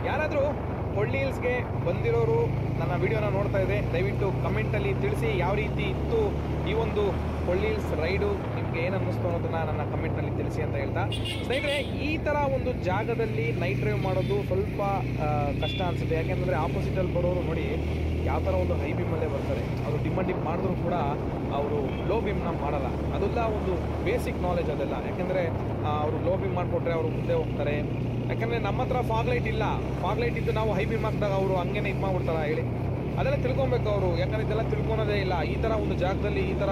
ಯಾರಾದರೂ ಕೊಳ್ಳಿ ಹಿಲ್ಸ್ಗೆ ಬಂದಿರೋರು ನನ್ನ ವಿಡಿಯೋನ ನೋಡ್ತಾ ಇದ್ದೆ, ದಯವಿಟ್ಟು ಕಮೆಂಟಲ್ಲಿ ತಿಳಿಸಿ ಯಾವ ರೀತಿ ಇತ್ತು ಈ ಒಂದು ಕೊಳ್ಳಿ ಹಿಲ್ಸ್ ರೈಡು, ನಿಮಗೆ ಏನು ಅನ್ನಿಸ್ತು ಅನ್ನೋದನ್ನು ನನ್ನ ಕಮೆಂಟ್ನಲ್ಲಿ ತಿಳಿಸಿ ಅಂತ ಹೇಳ್ತಾ. ಸ್ನೇಹಿತರೆ, ಈ ಥರ ಒಂದು ಜಾಗದಲ್ಲಿ ನೈಟ್ ಡ್ರೈವ್ ಮಾಡೋದು ಸ್ವಲ್ಪ ಕಷ್ಟ ಅನಿಸುತ್ತೆ. ಯಾಕೆಂದರೆ ಆಪೋಸಿಟಲ್ಲಿ ಬರೋರು ನೋಡಿ ಯಾವ ಥರ ಒಂದು ಹೈ ಬೀಮಲ್ಲೇ ಬರ್ತಾರೆ. ಅವರು ಡಿಮ್ ಮಾಡಿದ್ರು ಕೂಡ ಅವರು ಲೋ ಬೀಮ್ನ ಮಾಡಲ್ಲ. ಅದೆಲ್ಲ ಒಂದು ಬೇಸಿಕ್ ನಾಲೆಜ್ ಅದೆಲ್ಲ. ಯಾಕೆಂದರೆ ಅವರು ಲೋ ಬೀಮ್ ಮಾಡಿಕೊಟ್ರೆ ಅವರು ಮುಂದೆ ಹೋಗ್ತಾರೆ. ಯಾಕಂದರೆ ನಮ್ಮ ಹತ್ರ ಫಾಗ್ ಲೈಟ್ ಇಲ್ಲ. ಫಾಗ್ ಲೈಟ್ ಇದ್ದು ನಾವು ಹೈ ಬೀಮ್ ಹಾಕಿದಾಗ ಅವರು ಹಂಗೇನೆ ಇದು ಮಾಡ್ಬಿಡ್ತಾರ ಹೇಳಿ, ಅದೆಲ್ಲ ತಿಳ್ಕೊಬೇಕು ಅವರು. ಯಾಕಂದರೆ ಇದೆಲ್ಲ ತಿಳ್ಕೊಳೋದೇ ಇಲ್ಲ. ಈ ಥರ ಒಂದು ಜಾಗದಲ್ಲಿ, ಈ ಥರ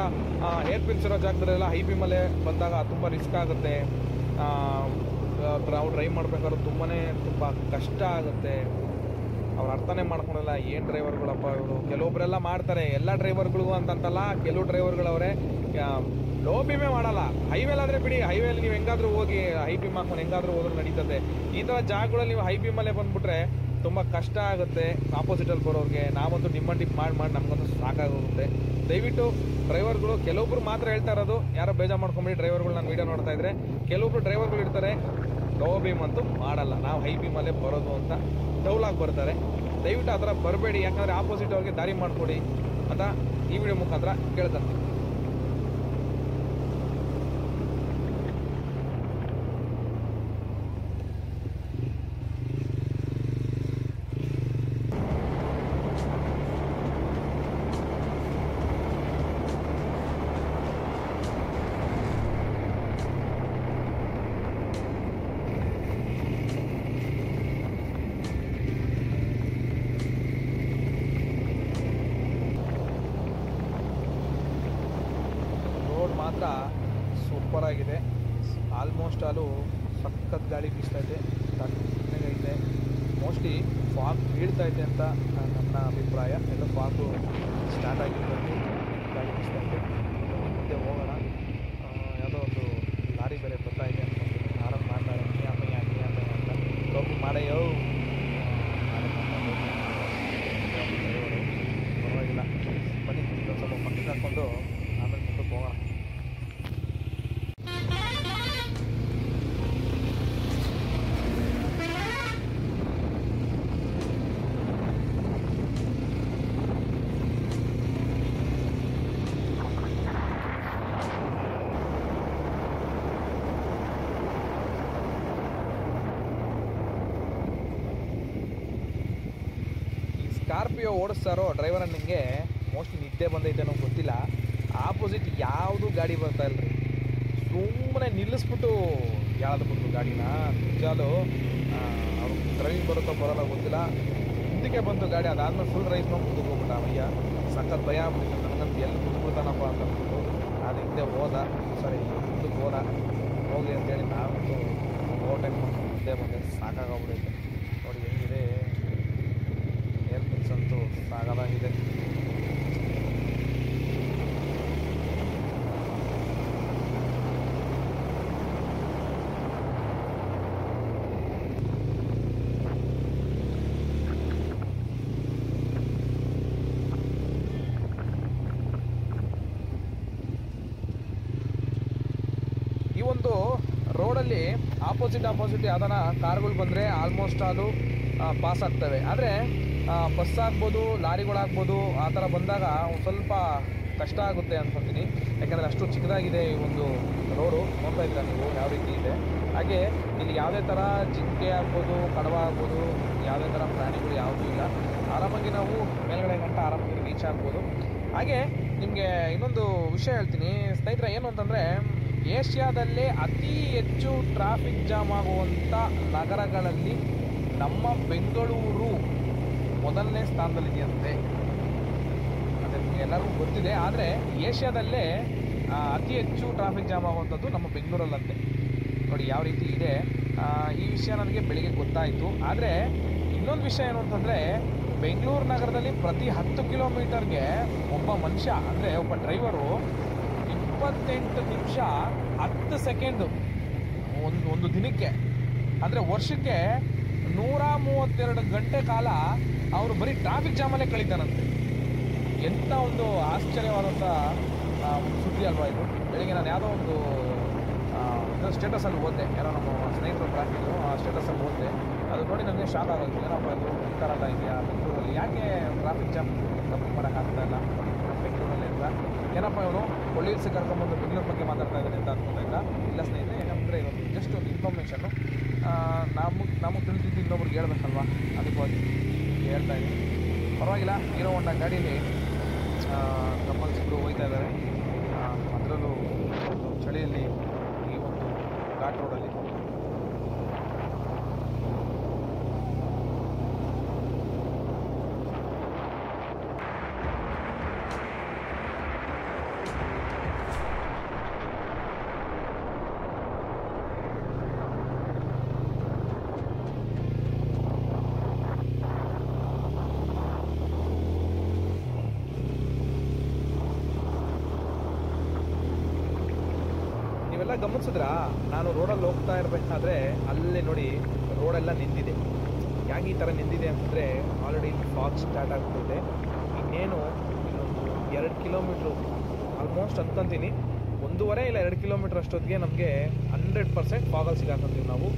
ಏರ್ ಪಿನ್ಸ್ ಇರೋ ಜಾಗದಲ್ಲೆಲ್ಲ ಹೈ ಬೀಮಲ್ಲೇ ಬಂದಾಗ ತುಂಬ ರಿಸ್ಕ್ ಆಗುತ್ತೆ. ಡ್ರೈವ್ ಮಾಡ್ಬೇಕಾದ್ರೆ ತುಂಬ ಕಷ್ಟ ಆಗುತ್ತೆ. ಅವ್ರು ಅರ್ಥನೇ ಮಾಡ್ಕೊಳಲ್ಲ, ಏನು ಡ್ರೈವರ್ಗಳಪ್ಪ ಇವರು. ಕೆಲವೊಬ್ಬರೆಲ್ಲ ಮಾಡ್ತಾರೆ, ಎಲ್ಲ ಡ್ರೈವರ್ಗಳಿಗೂ ಅಂತಂತಲ್ಲ, ಕೆಲವು ಡ್ರೈವರ್ಗಳವರೇ ಲೋ ಬೀಮೇ ಮಾಡಲ್ಲ. ಹೈವೇಲಾದರೆ ಬಿಡಿ, ಹೈವೇಲಿ ನೀವು ಹೆಂಗಾದರೂ ಹೋಗಿ ಹೈ ಬೀಮ್ ಹಾಕೊಂಡು ಹೆಂಗಾದರೂ ಹೋದ್ರೂ ನಡೀತದೆ. ಈ ಥರ ಜಾಗಗಳಲ್ಲಿ ನೀವು ಹೈ ಬೀಮಲ್ಲೇ ಬಂದುಬಿಟ್ರೆ ತುಂಬ ಕಷ್ಟ ಆಗುತ್ತೆ ಆಪೋಸಿಟಲ್ಲಿ ಬರೋರಿಗೆ. ನಾವಂತೂ ಡಿಪ್ ಮಾಡಿ ನಮಗಂತೂ ಸಾಕಾಗೋಗುತ್ತೆ. ದಯವಿಟ್ಟು ಡ್ರೈವರ್ಗಳು, ಕೆಲವೊಬ್ರು ಮಾತ್ರ ಹೇಳ್ತಾ ಇರೋದು, ಯಾರೋ ಬೇಜಾರು ಮಾಡ್ಕೊಂಬಿಡಿ ಡ್ರೈವರ್ಗಳು. ನಾನು ವೀಡಿಯೋ ನೋಡ್ತಾ ಇದ್ರೆ ಕೆಲವೊಬ್ರು ಡ್ರೈವರ್ಗಳು ಇರ್ತಾರೆ, ಲೋ ಬೀಮ್ ಅಂತೂ ಮಾಡಲ್ಲ, ನಾವು ಹೈ ಬೀಮಲ್ಲೇ ಬರೋದು ಅಂತ ಡೌಲಾಗಿ ಬರ್ತಾರೆ. ದಯವಿಟ್ಟು ಆ ಥರ ಬರಬೇಡಿ, ಯಾಕಂದರೆ ಆಪೋಸಿಟ್ ಅವ್ರಿಗೆ ದಾರಿ ಮಾಡಿಕೊಡಿ ಅಂತ ಈ ವಿಡಿಯೋ ಮುಖಾಂತರ ಕೇಳ್ಕೊಂತೀನಿ. ಮಾತ್ರ ಸೂಪರ್ ಆಗಿದೆ. ಆಲ್ಮೋಸ್ಟ್ ಆಲು ಸಖತ್ ಗಾಳಿ ಬೀಸ್ತೈತೆ, ತಣ್ಣಗೈತೆ. ಮೋಸ್ಟ್ಲಿ ಫಾಗ್ ಬೀಳ್ತೈತೆ ಅಂತ ನನ್ನ ಅಭಿಪ್ರಾಯ. ಎಲ್ಲ ಫಾಗು ಸ್ಟಾರ್ಟ್ ಆಗಿರ್ಬೇಕು, ಗಾಳಿ ಬೀಸ್ತೈತೆ. ಮುಂದೆ ಹೋಗೋಣ. ಯಾವುದೋ ಒಂದು ಲಾರಿ ಬೇರೆ ಬರ್ತಾಯಿದೆ ಅನ್ಕೊಂಡು ಆರಾಮ್ ಮಾಡ್ತಾರೆ, ಅಂತ ಲೋಪಿ ಮಾಡಯ್ಯೋ ಪರವಾಗಿಲ್ಲ. ಬನ್ನಿ ಒಂದು ಸ್ವಲ್ಪ ಪಕ್ಕಕ್ಕೆ ಹಾಕ್ಕೊಂಡು ಆಮೇಲೆ ಮುಂದಕ್ಕೆ ಹೋಗೋಣ. ಸ್ಕಾರ್ಪಿಯೋ ಓಡಿಸ್ತಾರೋ ಡ್ರೈವರ್ ನನಗೆ ಮೋಸ್ಟ್ಲಿ ನಿದ್ದೆ ಬಂದೈತೆ ಅನ್ನೋ ಗೊತ್ತಿಲ್ಲ. ಆಪೋಸಿಟ್ ಯಾವುದೂ ಗಾಡಿ ಬರ್ತಾ ಇಲ್ಲರಿ, ಸುಮ್ಮನೆ ನಿಲ್ಲಿಸ್ಬಿಟ್ಟು ಯಾವ್ದು ಬಂತು ಗಾಡಿನ. ನಿಜಾಲು ಅವ್ರು ಡ್ರೈವಿಂಗ್ ಬರುತ್ತೋ ಬರೋಲ್ಲ ಗೊತ್ತಿಲ್ಲ, ಮುಂದಕ್ಕೆ ಬಂತು ಗಾಡಿ. ಅದಾದ್ಮೇಲೆ ಫುಲ್ ರೈಸ್ ಮಾಡಿ ಮುಂದಕ್ಕೆ ಹೋಗ್ಬಿಟ್ಟ ಅವಯ್ಯ. ಸಖತ್ ಭಯ ಆಗ್ಬಿಟ್ಟಿತ್ತು ನನಗಂತೂ, ಎಲ್ಲಿ ಕುತ್ಬಿಡ್ತಾನಪ್ಪ ಅಂತ ಅಂದ್ಬಿಟ್ಟು ಅದು ಹಿಂದೆ ಮುಂದಕ್ಕೆ ಹೋಗಿ ಅಂತೇಳಿ ನಾವಂತೂ ಓವರ್ ಟೈಮ್ ಮುಂದೆ ಬಂದೆ. ಸಾಕಾಗೋಗ್ಬಿಡೈತೆ ನೋಡಿ ಹೆಂಗಿದೆ ಏರ್ ಪಿನ್ಸ್ ಅಂತೂ ಸಾಕಾಗಿದೆ. ಈ ಒಂದು ರೋಡಲ್ಲಿ ಆಪೋಸಿಟ್ ಯಾವ್ದಾನ ಕಾರ್ಗಳು ಬಂದರೆ ಆಲ್ಮೋಸ್ಟ್ ಅದು ಪಾಸ್ ಆಗ್ತವೆ. ಆದರೆ ಬಸ್ ಆಗ್ಬೋದು, ಲಾರಿಗಳಾಗ್ಬೋದು, ಆ ಥರ ಬಂದಾಗ ಒಂದು ಸ್ವಲ್ಪ ಕಷ್ಟ ಆಗುತ್ತೆ ಅಂದ್ಕೊತೀನಿ. ಯಾಕೆಂದರೆ ಅಷ್ಟು ಚಿಕ್ಕದಾಗಿದೆ ಈ ಒಂದು ರೋಡು. ನೋಡ್ತಾ ಇದ್ದೀರಾ ನೀವು ಯಾವ ರೀತಿ ಇದೆ. ಹಾಗೆ ಇಲ್ಲಿ ಯಾವುದೇ ಥರ ಜಿಂಕೆ ಆಗ್ಬೋದು, ಕಡವ ಆಗ್ಬೋದು, ಯಾವುದೇ ಥರ ಪ್ರಾಣಿಗಳು ಯಾವುದೂ ಇಲ್ಲ. ಆರಾಮಾಗಿ ನಾವು ಮೇಲ್ಗಡೆ ಗಂಟ ಆರಾಮಾಗಿ ರೀಚ್ ಆಗ್ಬೋದು. ಹಾಗೆ ನಿಮಗೆ ಇನ್ನೊಂದು ವಿಷಯ ಹೇಳ್ತೀನಿ ಸ್ನೇಹಿತರೆ, ಏನು ಅಂತಂದರೆ ಏಷ್ಯಾದಲ್ಲೇ ಅತಿ ಹೆಚ್ಚು ಟ್ರಾಫಿಕ್ ಜಾಮ್ ಆಗುವಂಥ ನಗರಗಳಲ್ಲಿ ನಮ್ಮ ಬೆಂಗಳೂರು ಮೊದಲನೇ ಸ್ಥಾನದಲ್ಲಿದೆಯಂತೆ. ಅದೇ ನಿಮಗೆ ಎಲ್ಲರಿಗೂ ಗೊತ್ತಿದೆ. ಆದರೆ ಏಷ್ಯಾದಲ್ಲೇ ಅತಿ ಹೆಚ್ಚು ಟ್ರಾಫಿಕ್ ಜಾಮ್ ಆಗುವಂಥದ್ದು ನಮ್ಮ ಬೆಂಗಳೂರಲ್ಲಂತೆ. ನೋಡಿ ಯಾವ ರೀತಿ ಇದೆ. ಈ ವಿಷಯ ನನಗೆ ಬೆಳಿಗ್ಗೆ ಗೊತ್ತಾಯಿತು. ಆದರೆ ಇನ್ನೊಂದು ವಿಷಯ ಏನು ಅಂತಂದರೆ, ಬೆಂಗಳೂರು ನಗರದಲ್ಲಿ ಪ್ರತಿ 10 ಕಿಲೋಮೀಟರ್ಗೆ ಒಬ್ಬ ಮನುಷ್ಯ, ಅಂದರೆ ಒಬ್ಬ ಡ್ರೈವರು 28 ನಿಮಿಷ 10 ಸೆಕೆಂಡು ಒಂದು ದಿನಕ್ಕೆ, ಅಂದರೆ ವರ್ಷಕ್ಕೆ 132 ಗಂಟೆ ಕಾಲ ಅವರು ಬರೀ ಟ್ರಾಫಿಕ್ ಜಾಮಲ್ಲೇ ಕಳೀತಾರಂತೆ. ಎಂಥ ಒಂದು ಆಶ್ಚರ್ಯವಾದಂಥ ಒಂದು ಸುದ್ದಿ ಅಲ್ವಾ ಇದು. ಬೆಳಿಗ್ಗೆ ನಾನು ಯಾವುದೋ ಒಂದು ಸ್ಟೇಟಸಲ್ಲಿ ಓದಿದೆ, ಯಾರೋ ನಮ್ಮ ಸ್ನೇಹಿತರು ಟ್ರಾಫಿಕ್ಕು ಆ ಸ್ಟೇಟಸಲ್ಲಿ ಓದಿದೆ. ಅದು ನೋಡಿ ನನಗೆ ಶಾಕ್ ಆಗೋದು. ಏನಪ್ಪ ಇದು ಈ ಥರ ಎಲ್ಲ ಇದೆಯಾ ಬೆಂಗಳೂರಲ್ಲಿ, ಯಾಕೆ ಟ್ರಾಫಿಕ್ ಜಾಮ್ ಕಮ್ಮಿ ಮಾಡೋಕ್ಕಾಗ್ತಾ ಇಲ್ಲ ಬೆಂಗಳೂರಲ್ಲಿ ಅಂತ. ಏನಪ್ಪ ಇವನು ಪೊಲೀಸ್ ಕರ್ಕೊಂಡ್ಬಂದು ಬೆಂಗಳೂರು ಬಗ್ಗೆ ಮಾತಾಡ್ತಾ ಇದ್ದಾನೆ ಅಂತ ಅನ್ಕೋತಾ ಇಲ್ಲ ಸ್ನೇಹಿತರೆ. ಯಾಕಂದರೆ ಇದೊಂದು ಜಸ್ಟ್ ಒಂದು ಇನ್ಫಾರ್ಮೇಷನ್ನು ನಮಗೆ ತಿಳಿದಿದ್ದು ಇನ್ನೊಬ್ರಿಗೆ ಹೇಳ್ಬೇಕಲ್ವ, ಅದಕ್ಕೋಗಿ ಹೇಳ್ತಾ ಇದ್ದೀನಿ. ಪರವಾಗಿಲ್ಲ, ಹೀರೋ ಹೋಂಡಾ ಗಾಡೀಲಿ ಕಪಲ್ಸ್ಗಳು ಹೋಗ್ತಾ ಇದ್ದಾರೆ. ಅದರಲ್ಲೂ ಚಳಿಯಲ್ಲಿ ಈ ಒಂದು ಘಾಟ್ ರೋಡಲ್ಲಿ. ನೀವೆಲ್ಲ ಗಮನಿಸಿದ್ರಾ, ನಾನು ರೋಡಲ್ಲಿ ಹೋಗ್ತಾ ಇರಬೇಕಾದ್ರೆ ಅಲ್ಲೇ ನೋಡಿ ರೋಡೆಲ್ಲ ನಿಂತಿದೆ. ಯಾಕೆ ಈ ಥರ ನಿಂತಿದೆ ಅಂತಂದರೆ ಆಲ್ರೆಡಿ ಫಾಗ್ ಸ್ಟಾರ್ಟ್ ಆಗ್ಬಿಟ್ಟಿದೆ. ಇನ್ನೇನು ಇನ್ನೊಂದು 2 ಕಿಲೋಮೀಟ್ರು ಆಲ್ಮೋಸ್ಟ್ ಅಂದ್ಕೊಂತೀನಿ, 1.5 ಇಲ್ಲ 2 ಕಿಲೋಮೀಟ್ರ್ ಅಷ್ಟೊತ್ತಿಗೆ ನಮಗೆ 100% ಫಾಗಲ್ಲಿ ಸಿಗಾಕೊಂತೀವಿ ನಾವು.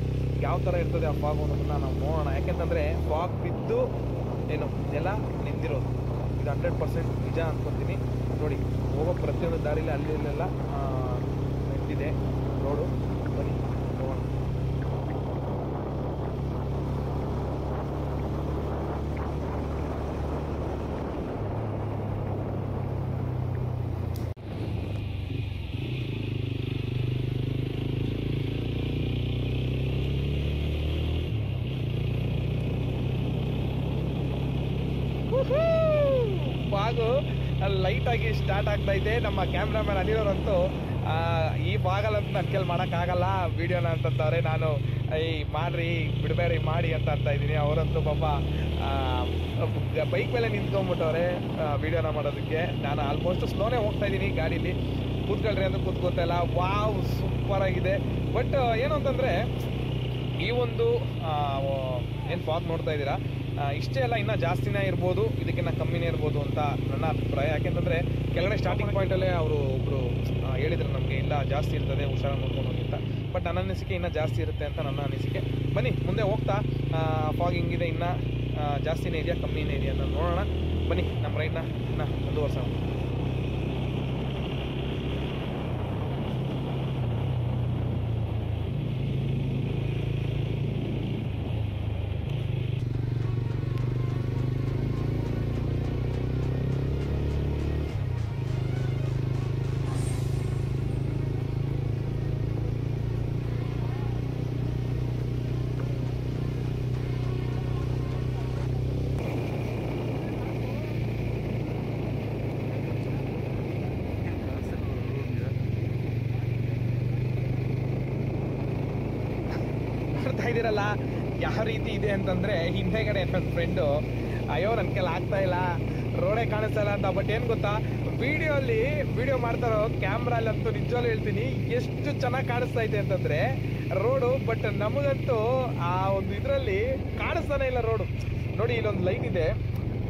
ಯಾವ ಥರ ಇರ್ತದೆ ಆ ಫಾಗ್ ಅನ್ನೋದನ್ನು ನಾವು ನೋಡೋಣ. ಯಾಕೆಂತಂದರೆ ಫಾಗ್ ಬಿದ್ದು ಏನು ನೆಲ ನಿಂತಿರೋದು ಇದು 100% ನಿಜ ಅಂದ್ಕೊತೀನಿ. ನೋಡಿ ಹೋಗೋ ಪ್ರತಿಯೊಂದು ದಾರಿಲಿ ಅಲ್ಲಿ ಇಲ್ಲೆಲ್ಲ ನಿಂತಿದೆ ರೋಡು. ಬನ್ನಿ ಹೋಗೋಣ. ಫಾಗು ಲೈಟಾಗಿ ಸ್ಟಾರ್ಟ್ ಆಗ್ತಾ ಇದೆ. ನಮ್ಮ ಕ್ಯಾಮ್ರಾಮನ್ ಅನಿರೋರಂತೂ ಈ ಭಾಗಲ್ಲಂತೂ ನನ್ನ ಕೈಲಿ ಮಾಡೋಕ್ಕಾಗಲ್ಲ ವೀಡಿಯೋನ ಅಂತಂತವ್ರೆ. ನಾನು ಈ ಮಾಡ್ರಿ ಬಿಡಬೇಡಿ ಮಾಡಿ ಅಂತ ಇದ್ದೀನಿ. ಅವರಂತೂ ಪಾಪ ಬೈಕ್ ಮೇಲೆ ನಿಂತ್ಕೊಂಡ್ಬಿಟ್ಟವ್ರೆ ವೀಡಿಯೋನ ಮಾಡೋದಕ್ಕೆ. ನಾನು ಆಲ್ಮೋಸ್ಟ್ ಸ್ಲೋನೇ ಹೋಗ್ತಾ ಇದ್ದೀನಿ ಗಾಡೀಲಿ. ಕೂತ್ಕೊಳ್ರಿ ಅಂದ್ರೆ ಕೂತ್ಕೋತಾ ಇಲ್ಲ. ವಾವ್ ಸೂಪರ್ ಆಗಿದೆ. ಬಟ್ ಏನು ಅಂತಂದರೆ ಈ ಒಂದು ಏನು ಫಾಗ್ ನೋಡ್ತಾ ಇದ್ದೀರಾ, ಇಷ್ಟೇ ಅಲ್ಲ, ಇನ್ನೂ ಜಾಸ್ತಿನೇ ಇರ್ಬೋದು, ಇದಕ್ಕಿಂತ ಕಮ್ಮಿನೇ ಇರ್ಬೋದು ಅಂತ ನನ್ನ ಅಭಿಪ್ರಾಯ. ಯಾಕೆಂತಂದರೆ ಕೆಳಗಡೆ ಸ್ಟಾರ್ಟಿಂಗ್ ಪಾಯಿಂಟಲ್ಲೇ ಅವರು ಒಬ್ಬರು ಹೇಳಿದ್ರು ನಮಗೆ, ಇಲ್ಲ ಜಾಸ್ತಿ ಇರ್ತದೆ ಹುಷಾರಾಗಿ ನೋಡ್ಕೊಂಡು ಹೋಗಿ ಅಂತ. ಬಟ್ ನನ್ನ ಅನಿಸಿಕೆ ಇನ್ನೂ ಜಾಸ್ತಿ ಇರುತ್ತೆ ಅಂತ ನನ್ನ ಅನಿಸಿಕೆ. ಬನ್ನಿ ಮುಂದೆ ಹೋಗ್ತಾ ಫಾಗ್ ಹಿಂಗಿದೆ, ಇನ್ನೂ ಜಾಸ್ತಿನೇ ಇದೆಯಾ ಕಮ್ಮಿನೇ ಇದೆಯಾ ಅಂತ ನೋಡೋಣ. ಬನ್ನಿ ನಮ್ಮ ರೈಡ್ನ ಇನ್ನೂ ಮುಂದುವರ್ಸೋಣ. ಇದಿರಲ್ಲ ಯಾವ ರೀತಿ ಇದೆ ಅಂತಂದ್ರೆ, ಹಿಂದೆಗಡೆ ನನ್ನ ಫ್ರೆಂಡು ಅಯ್ಯೋ ನನ್ನ ಕೈಲಿ ಆಗ್ತಾ ಇಲ್ಲ, ರೋಡೇ ಕಾಣಿಸ್ತಾ ಇಲ್ಲ ಅಂತ. ಬಟ್ ಏನು ಗೊತ್ತಾ, ವಿಡಿಯೋ ಮಾಡ್ತಾರೋ ಕ್ಯಾಮ್ರಲ್ಲಂತೂ ನಿಜವಾಗ್ಲೂ ಹೇಳ್ತೀನಿ ಎಷ್ಟು ಚೆನ್ನಾಗಿ ಕಾಣಿಸ್ತಾ ಇದೆ ಅಂತಂದ್ರೆ ರೋಡು. ಬಟ್ ನಮಗಂತೂ ಆ ಒಂದು ಇದರಲ್ಲಿ ಕಾಣಿಸ್ತಾನೆ ಇಲ್ಲ ರೋಡು. ನೋಡಿ ಇಲ್ಲೊಂದು ಲೈಟ್ ಇದೆ,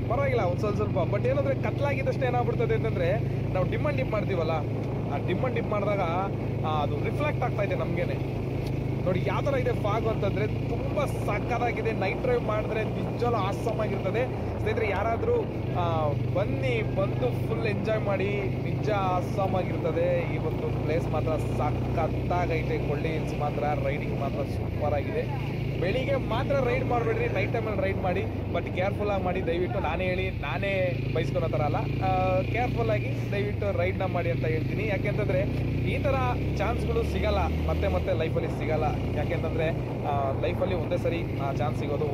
ಪರವಾಗಿಲ್ಲ ಒಂದು ಸ್ವಲ್ಪ. ಬಟ್ ಏನಂದ್ರೆ ಕತ್ಲಾಗಿದ್ದಷ್ಟೇ ಏನಾಗ್ಬಿಡ್ತದೆ ಅಂತಂದ್ರೆ, ನಾವು ಡಿಮ್ ಅಂಡ್ ಡಿಪ್ ಮಾಡ್ತೀವಲ್ಲ, ಆ ಡಿಮ್ ಅಂಡ್ ಡಿಪ್ ಮಾಡಿದಾಗ ಅದು ರಿಫ್ಲೆಕ್ಟ್ ಆಗ್ತಾ ಇದೆ ನಮಗೇನೆ. ನೋಡಿ ಯಾವ ಥರ ಇದೆ ಫಾಗ್ ಅಂತಂದರೆ ತುಂಬ ಸಕ್ಕತ್ತಾಗಿದೆ. ನೈಟ್ ಡ್ರೈವ್ ಮಾಡಿದ್ರೆ ನಿಜವೂ ಆಸಮ್ ಆಗಿರ್ತದೆ. ಸ್ನೇಹಿತರೆ ಯಾರಾದರೂ ಬಂದು ಫುಲ್ ಎಂಜಾಯ್ ಮಾಡಿ, ನಿಜ ಆಸಮ್ ಆಗಿರ್ತದೆ. ಈ ಒಂದು ಪ್ಲೇಸ್ ಮಾತ್ರ ಸಕ್ಕತ್ತಾಗೈತೆ. ಕೊಳ್ಳಿ ಹಿಲ್ಸ್ ಮಾತ್ರ ರೈಡಿಂಗ್ ಮಾತ್ರ ಸೂಪರ್ ಆಗಿದೆ. ಬೆಳಿಗ್ಗೆ ಮಾತ್ರ ರೈಡ್ ಮಾಡಬೇಡ್ರಿ, ನೈಟ್ ಟೈಮಲ್ಲಿ ರೈಡ್ ಮಾಡಿ. ಬಟ್ ಕೇರ್ಫುಲ್ಲಾಗಿ ಮಾಡಿ ದಯವಿಟ್ಟು. ನಾನೇ ಬಯಸ್ಕೊಳೋ ಥರ ಅಲ್ಲ, ಕೇರ್ಫುಲ್ಲಾಗಿ ದಯವಿಟ್ಟು ರೈಡ್ನ ಮಾಡಿ ಅಂತ ಹೇಳ್ತೀನಿ. ಯಾಕೆಂತಂದರೆ ಈ ಥರ ಚಾನ್ಸ್ಗಳು ಸಿಗಲ್ಲ ಮತ್ತೆ ಲೈಫಲ್ಲಿ ಸಿಗಲ್ಲ. ಯಾಕೆಂತಂದರೆ ಲೈಫಲ್ಲಿ ಒಂದೇ ಸರಿ ಚಾನ್ಸ್ ಸಿಗೋದು,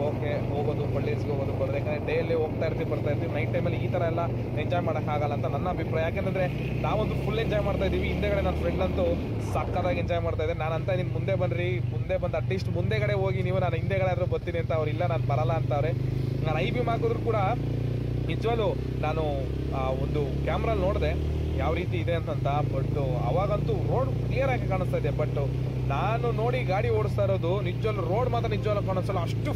ಹೋಗೋದು ಕೊಳ್ಳೇಜ್ಗೆ ಹೋಗೋದು ಬರೋದು. ಯಾಕಂದರೆ ಡೇಯಲ್ಲಿ ಹೋಗ್ತಾ ಇರ್ತೀವಿ ಬರ್ತಾ ಇರ್ತೀವಿ. ನೈಟ್ ಟೈಮಲ್ಲಿ ಈ ಥರ ಎಲ್ಲ ಎಂಜಾಯ್ ಮಾಡೋಕ್ಕಾಗಲ್ಲ ಅಂತ ನನ್ನ ಅಭಿಪ್ರಾಯ. ಯಾಕೆಂತಂದರೆ ನಾವೊಂದು ಫುಲ್ ಎಂಜಾಯ್ ಮಾಡ್ತಾ ಇದ್ದೀವಿ. ಹಿಂದೆಗಡೆ ನನ್ನ ಫ್ರೆಂಡ್ ಅಂತೂ ಸಕ್ಕತ್ತಾಗಿ ಎಂಜಾಯ್ ಮಾಡ್ತಾ ಇದ್ದೆ. ನಾನು ಅಂತ ಇದ್ದೀನಿ, ಮುಂದೆ ಬನ್ನಿರಿ, ಮುಂದೆ ಬಂದು ಅಟ್ಲೀಸ್ಟ್ ಮುಂದೆಗಡೆ ಹೋಗಿ ನೀವು, ನಾನು ಹಿಂದೆಗಡೆ ಆದರೂ ಬರ್ತೀನಿ ಅಂತ. ಅವ್ರು ಇಲ್ಲ ನಾನು ಬರಲ್ಲ ಅಂತವ್ರೆ. ನಾನು ಐ ಬಿ ಹಾಕಿದ್ರು ಕೂಡ ನಿಜವಾಗ್ಲೂ ನಾನು ಒಂದು ಕ್ಯಾಮ್ರಲ್ಲಿ ನೋಡಿದೆ ಯಾವ ರೀತಿ ಇದೆ ಅಂತಂತ. ಬಟ್ ಅವಾಗಂತೂ ರೋಡ್ ಕ್ಲಿಯರ್ ಆಗಿ ಕಾಣಿಸ್ತಾ ಇದೆ. ಬಟ್ ನಾನು ನೋಡಿ ಗಾಡಿ ಓಡಿಸ್ತಾ ಇರೋದು ನಿಜವಾಗ್ಲೂ ರೋಡ್ ಮಾತ್ರ ನಿಜವಾಗ್ಲೂ ಕಾಣಿಸಲ್ಲ, ಅಷ್ಟು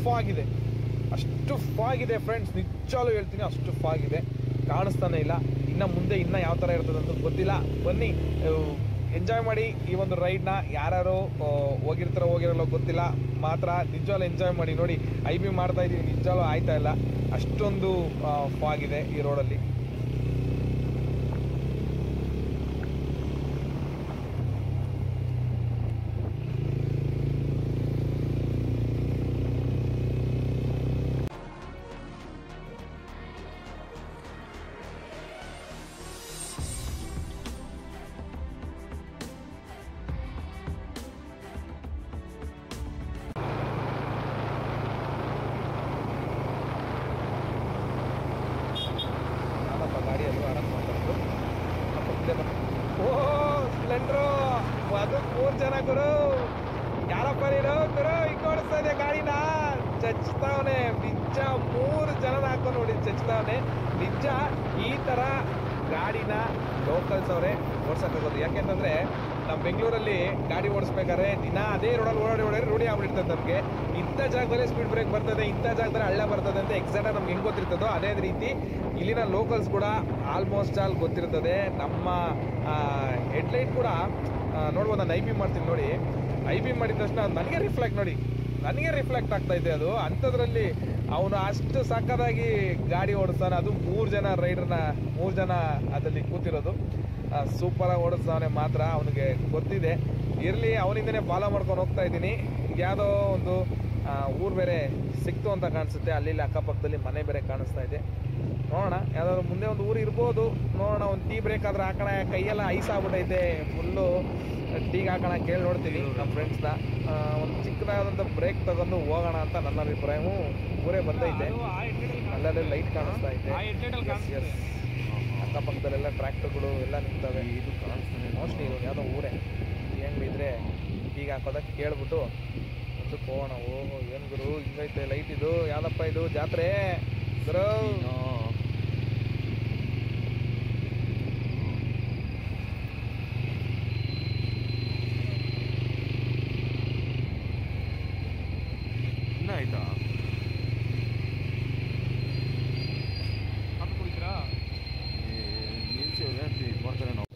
ಫಾಗ್ ಇದೆ ಫ್ರೆಂಡ್ಸ್. ನಿಜವಾಗ್ಲೂ ಹೇಳ್ತೀನಿ ಅಷ್ಟು ಫಾಗ್ ಇದೆ, ಕಾಣಿಸ್ತಾನೆ ಇಲ್ಲ. ಇನ್ನು ಮುಂದೆ ಯಾವ ಥರ ಇರ್ತದೆ ಅಂತ ಗೊತ್ತಿಲ್ಲ. ಬನ್ನಿ ಎಂಜಾಯ್ ಮಾಡಿ ಈ ಒಂದು ರೈಡ್ನ. ಯಾರು ಹೋಗಿರಲ್ಲ ಗೊತ್ತಿಲ್ಲ, ಮಾತ್ರ ನಿಜವಾಗ್ಲೂ ಎಂಜಾಯ್ ಮಾಡಿ. ನೋಡಿ ಐ ಬಿ ಮಾಡ್ತಾ ಇದ್ದೀವಿ, ನಿಜವಾಗ್ಲೂ ಆಯ್ತಾ ಇಲ್ಲ, ಅಷ್ಟೊಂದು ಫಾಗ್ ಇದೆ ಈ ರೋಡಲ್ಲಿ. ಗಾಡಿಯಲ್ಲೂ ಆರಾಮ್ ಮಾತಾಡೋದು. ಓ ಸ್ಪ್ಲೆಂಡ್ರು, ಅದು 3 ಜನ ಗುರು. ಯಾರಪ್ಪ ನೀನು ಗುರು? ಹಿಂಗೆ ಓಡಿಸ್ತಾ ಇದೆ ಗಾಡಿನ, ಚಚ್ತಾವನೆ ನಿಜ. 3 ಜನನ ಹಾಕೊಂಡು ನೋಡಿ ಚಚ್ತಾವನೆ ನಿಜ. ಈ ಥರ ಗಾಡಿನ ಲೋಕಲ್ಸ್ ಅವರೇ ಓಡ್ಸೋಕ್ಕಾಗೋದು. ಯಾಕೆಂತಂದರೆ ನಮ್ಮ ಬೆಂಗಳೂರಲ್ಲಿ ಗಾಡಿ ಓಡಿಸ್ಬೇಕಾದ್ರೆ ದಿನ ಅದೇ ರೋಡಲ್ಲಿ ಓಡಾಡಿ ರೂಢಿ ಆಗ್ಬಿಟ್ಟಿರ್ತದೆ ನಮಗೆ. ಇಂಥ ಜಾಗದಲ್ಲಿ ಸ್ಪೀಡ್ ಬ್ರೇಕ್ ಬರ್ತದೆ, ಇಂಥ ಜಾಗದಲ್ಲಿ ಹಳ್ಳ ಬರ್ತದೆ ಅಂತ ಎಕ್ಸಾಕ್ಟಾಗಿ ನಮ್ಗೆ ಹೆಂಗೆ ಗೊತ್ತಿರ್ತದೋ ಅದೇ ರೀತಿ ಇಲ್ಲಿನ ಲೋಕಲ್ಸ್ ಕೂಡ ಆಲ್ಮೋಸ್ಟ್ ಆಲ್ ಗೊತ್ತಿರ್ತದೆ. ನಮ್ಮ ಹೆಡ್ಲೈಟ್ ಕೂಡ ನೋಡ್ಬೋದು, ನಾನು ಐ ಬಿ ಮಾಡ್ತೀನಿ ನೋಡಿ. ಐ ಬಿ ಮಾಡಿದ ತಕ್ಷಣ ನನಗೆ ರಿಫ್ಲೆಕ್ಟ್ ಆಗ್ತಾ ಇದೆ ಅದು. ಅಂಥದ್ರಲ್ಲಿ ಅವನು ಅಷ್ಟು ಸಕ್ಕತ್ತಾಗಿ ಗಾಡಿ ಓಡಿಸ್ತಾನೆ. ಅದು 3 ಜನ ರೈಡರ್ನ 3 ಜನ ಅದರಲ್ಲಿ ಕೂತಿರೋದು. ಸೂಪರಾಗಿ ಓಡಿಸ್ತಾನೆ ಮಾತ್ರ, ಅವನಿಗೆ ಗೊತ್ತಿದೆ. ಇರಲಿ, ಅವನಿಂದನೇ ಫಾಲೋ ಮಾಡ್ಕೊಂಡು ಹೋಗ್ತಾ ಇದ್ದೀನಿ. ಯಾವುದೋ ಒಂದು ಊರು ಬೇರೆ ಸಿಕ್ತು ಅಂತ ಕಾಣಿಸುತ್ತೆ. ಅಲ್ಲಿ ಅಕ್ಕಪಕ್ಕದಲ್ಲಿ ಮನೆ ಬೇರೆ ಕಾಣಿಸ್ತಾ ಇದೆ. ನೋಡೋಣ, ಯಾವುದಾದ್ರು ಮುಂದೆ ಒಂದು ಊರು ಇರ್ಬೋದು. ನೋಡೋಣ, ಒಂದು ಟೀ ಬ್ರೇಕ್ ಆದ್ರೆ ಹಾಕೋಣ. ಕೈಯೆಲ್ಲ ಐಸ್ ಆಗ್ಬಿಟ್ಟೈತೆ ಫುಲ್ಲು. ಟೀಗೆ ಹಾಕೋಣ ಕೇಳಿ ನೋಡ್ತೀನಿ ನಮ್ಮ ಫ್ರೆಂಡ್ಸ್ನ. ಒಂದು ಚಿಕ್ಕದಾದಂಥ ಬ್ರೇಕ್ ತಗೊಂಡು ಹೋಗೋಣ ಅಂತ ನನ್ನ ಅಭಿಪ್ರಾಯವು. ಊರೇ ಬಂದೈತೆ, ಅಲ್ಲಲ್ಲಿ ಲೈಟ್ ಕಾಣಿಸ್ತಾ ಐತೆ. ಎಸ್, ಅಕ್ಕಪಕ್ಕದಲ್ಲೆಲ್ಲ ಟ್ರ್ಯಾಕ್ಟರ್ಗಳು ಎಲ್ಲ ನಿಂತವೆ. ಇದು ಮೋಸ್ಟ್ಲಿ ಇದು ಯಾವುದೋ ಊರೇ. ಹೆಂಗೆ ಇದ್ರೆ ಈಗ ಹಾಕೋದಕ್ಕೆ ಕೇಳ್ಬಿಟ್ಟು ಮುಂದಕ್ಕೆ ಹೋಗೋಣ. ಓಹೋ, ಏನು ಗುರು ಹಿಂಗೈತೆ ಲೈಟ್ ಇದು? ಯಾವುದಪ್ಪ ಇದು ಜಾತ್ರೆ ಗುರು? ಆಯ್ತಾ ಕುಡಿತೀರಾ? ನಿಲ್ಸಿ ಮಾಡ್ತಾರೆ ನಾವು.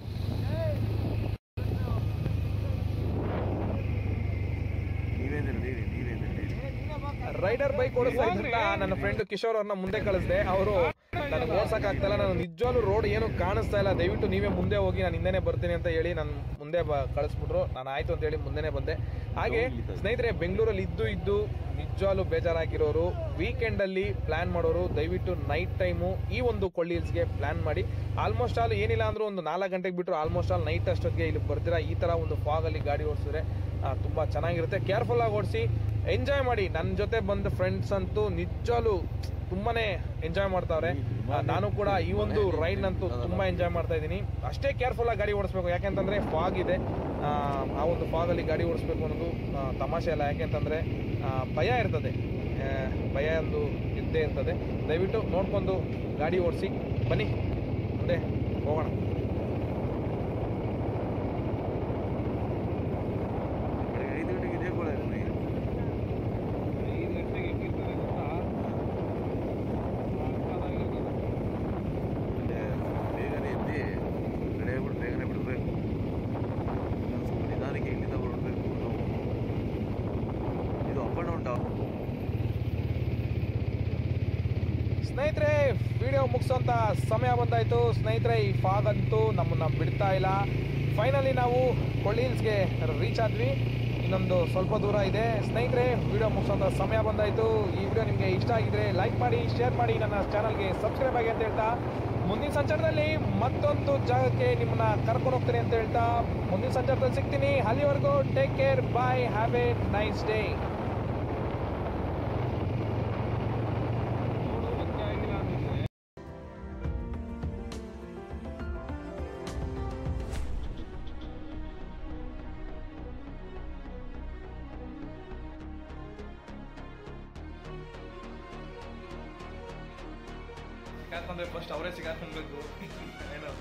ರೈಡರ್ ಬೈಕ್ ಓಡಿಸ್ತಾ ಇದ್ದಂತ ನನ್ನ ಫ್ರೆಂಡ್ ಕಿಶೋರ್ ಅವ್ರನ್ನ ಮುಂದೆ ಕಳಿಸ್ದೆ. ಅವರು ನನಗೆ ಓಡ್ಸಕ್ ಆಗ್ತಾಯಿಲ್ಲ, ನಾನು ನಿಜವಾಗ್ಲೂ ರೋಡ್ ಏನು ಕಾಣಿಸ್ತಾ ಇಲ್ಲ, ದಯವಿಟ್ಟು ನೀವೇ ಮುಂದೆ ಹೋಗಿ, ನಾನು ಹಿಂದೆನೇ ಬರ್ತೀನಿ ಅಂತ ಹೇಳಿ ನಾನು ಮುಂದೆ ಕಳಿಸ್ಬಿಟ್ರು. ನಾನು ಆಯ್ತು ಅಂತ ಹೇಳಿ ಮುಂದೆನೇ ಬಂದೆ. ಹಾಗೆ ಸ್ನೇಹಿತರೆ, ಬೆಂಗಳೂರಲ್ಲಿ ಇದ್ದು ನಿಜವಾಗ್ಲೂ ಬೇಜಾರಾಗಿರೋರು, ವೀಕೆಂಡಲ್ಲಿ ಪ್ಲಾನ್ ಮಾಡೋರು ದಯವಿಟ್ಟು ನೈಟ್ ಟೈಮು ಈ ಒಂದು ಕೊಳ್ಳಿ ಹಿಲ್ಸ್ಗೆ ಪ್ಲಾನ್ ಮಾಡಿ. ಆಲ್ಮೋಸ್ಟ್ ಆಲ್ ಏನಿಲ್ಲ ಅಂದರೂ ಒಂದು 4 ಗಂಟೆಗೆ ಬಿಟ್ಟರು ಆಲ್ಮೋಸ್ಟ್ ಆಲ್ ನೈಟ್ ಅಷ್ಟೊತ್ತಿಗೆ ಇಲ್ಲಿ ಬರ್ತೀರಾ. ಈ ಥರ ಒಂದು ಫಾಗಲ್ಲಿ ಗಾಡಿ ಓಡಿಸಿದ್ರೆ ತುಂಬ ಚೆನ್ನಾಗಿರುತ್ತೆ. ಕೇರ್ಫುಲ್ಲಾಗಿ ಓಡಿಸಿ, ಎಂಜಾಯ್ ಮಾಡಿ. ನನ್ನ ಜೊತೆ ಬಂದ ಫ್ರೆಂಡ್ಸ್ ಅಂತೂ ನಿಜವಾಗ್ಲೂ ತುಂಬಾ ಎಂಜಾಯ್ ಮಾಡ್ತಾವ್ರೆ. ನಾನು ಕೂಡ ಈ ಒಂದು ರೈಡ್ನಂತೂ ತುಂಬ ಎಂಜಾಯ್ ಮಾಡ್ತಾ ಇದ್ದೀನಿ. ಅಷ್ಟೇ ಕೇರ್ಫುಲ್ಲಾಗಿ ಗಾಡಿ ಓಡಿಸ್ಬೇಕು, ಯಾಕೆಂತಂದರೆ ಫಾಗ್ ಇದೆ. ಆ ಒಂದು ಫಾಗಲ್ಲಿ ಗಾಡಿ ಓಡಿಸ್ಬೇಕು ಅನ್ನೋದು ತಮಾಷೆ ಅಲ್ಲ. ಯಾಕೆಂತಂದರೆ ಭಯ ಇರ್ತದೆ, ಭಯ ಒಂದು ಇದ್ದೇ ಇರ್ತದೆ. ದಯವಿಟ್ಟು ನೋಡ್ಕೊಂಡು ಗಾಡಿ ಓಡಿಸಿ ಬನ್ನಿ, ಮುಂದೆ ಹೋಗೋಣ. ಸ್ನೇಹಿತರೆ, ವಿಡಿಯೋ ಮುಗಿಸೋಂಥ ಸಮಯ ಬಂದಾಯಿತು. ಸ್ನೇಹಿತರೆ, ಈ ಫಾಗ್ ಅಂತೂ ನಮ್ಮನ್ನು ಬಿಡ್ತಾ ಇಲ್ಲ. ಫೈನಲಿ ನಾವು ಕೊಳ್ಳಿ ಹಿಲ್ಸ್ಗೆ ರೀಚ್ ಆದ್ವಿ. ಇನ್ನೊಂದು ಸ್ವಲ್ಪ ದೂರ ಇದೆ. ಸ್ನೇಹಿತರೆ, ವಿಡಿಯೋ ಮುಗಿಸೋಂಥ ಸಮಯ ಬಂದಾಯಿತು. ಈ ವಿಡಿಯೋ ನಿಮಗೆ ಇಷ್ಟ ಆಗಿದ್ರೆ ಲೈಕ್ ಮಾಡಿ, ಶೇರ್ ಮಾಡಿ, ನನ್ನ ಚಾನಲ್ಗೆ ಸಬ್ಸ್ಕ್ರೈಬ್ ಆಗಿ ಅಂತ ಹೇಳ್ತಾ, ಮುಂದಿನ ಸಂಚಾರದಲ್ಲಿ ಮತ್ತೊಂದು ಜಾಗಕ್ಕೆ ನಿಮ್ಮನ್ನ ಕರ್ಕೊಂಡು ಹೋಗ್ತೀನಿ ಅಂತ ಹೇಳ್ತಾ, ಮುಂದಿನ ಸಂಚಾರದಲ್ಲಿ ಸಿಗ್ತೀನಿ. ಅಲ್ಲಿವರೆಗೂ take care, bye, have a nice day. ಸಿಗಾಕೊಂಡ್ರೆ ಫಸ್ಟ್ ಅವರೇ ಸಿಗಾಕೊಂಡ್ಬೇಕು ಏನೋ.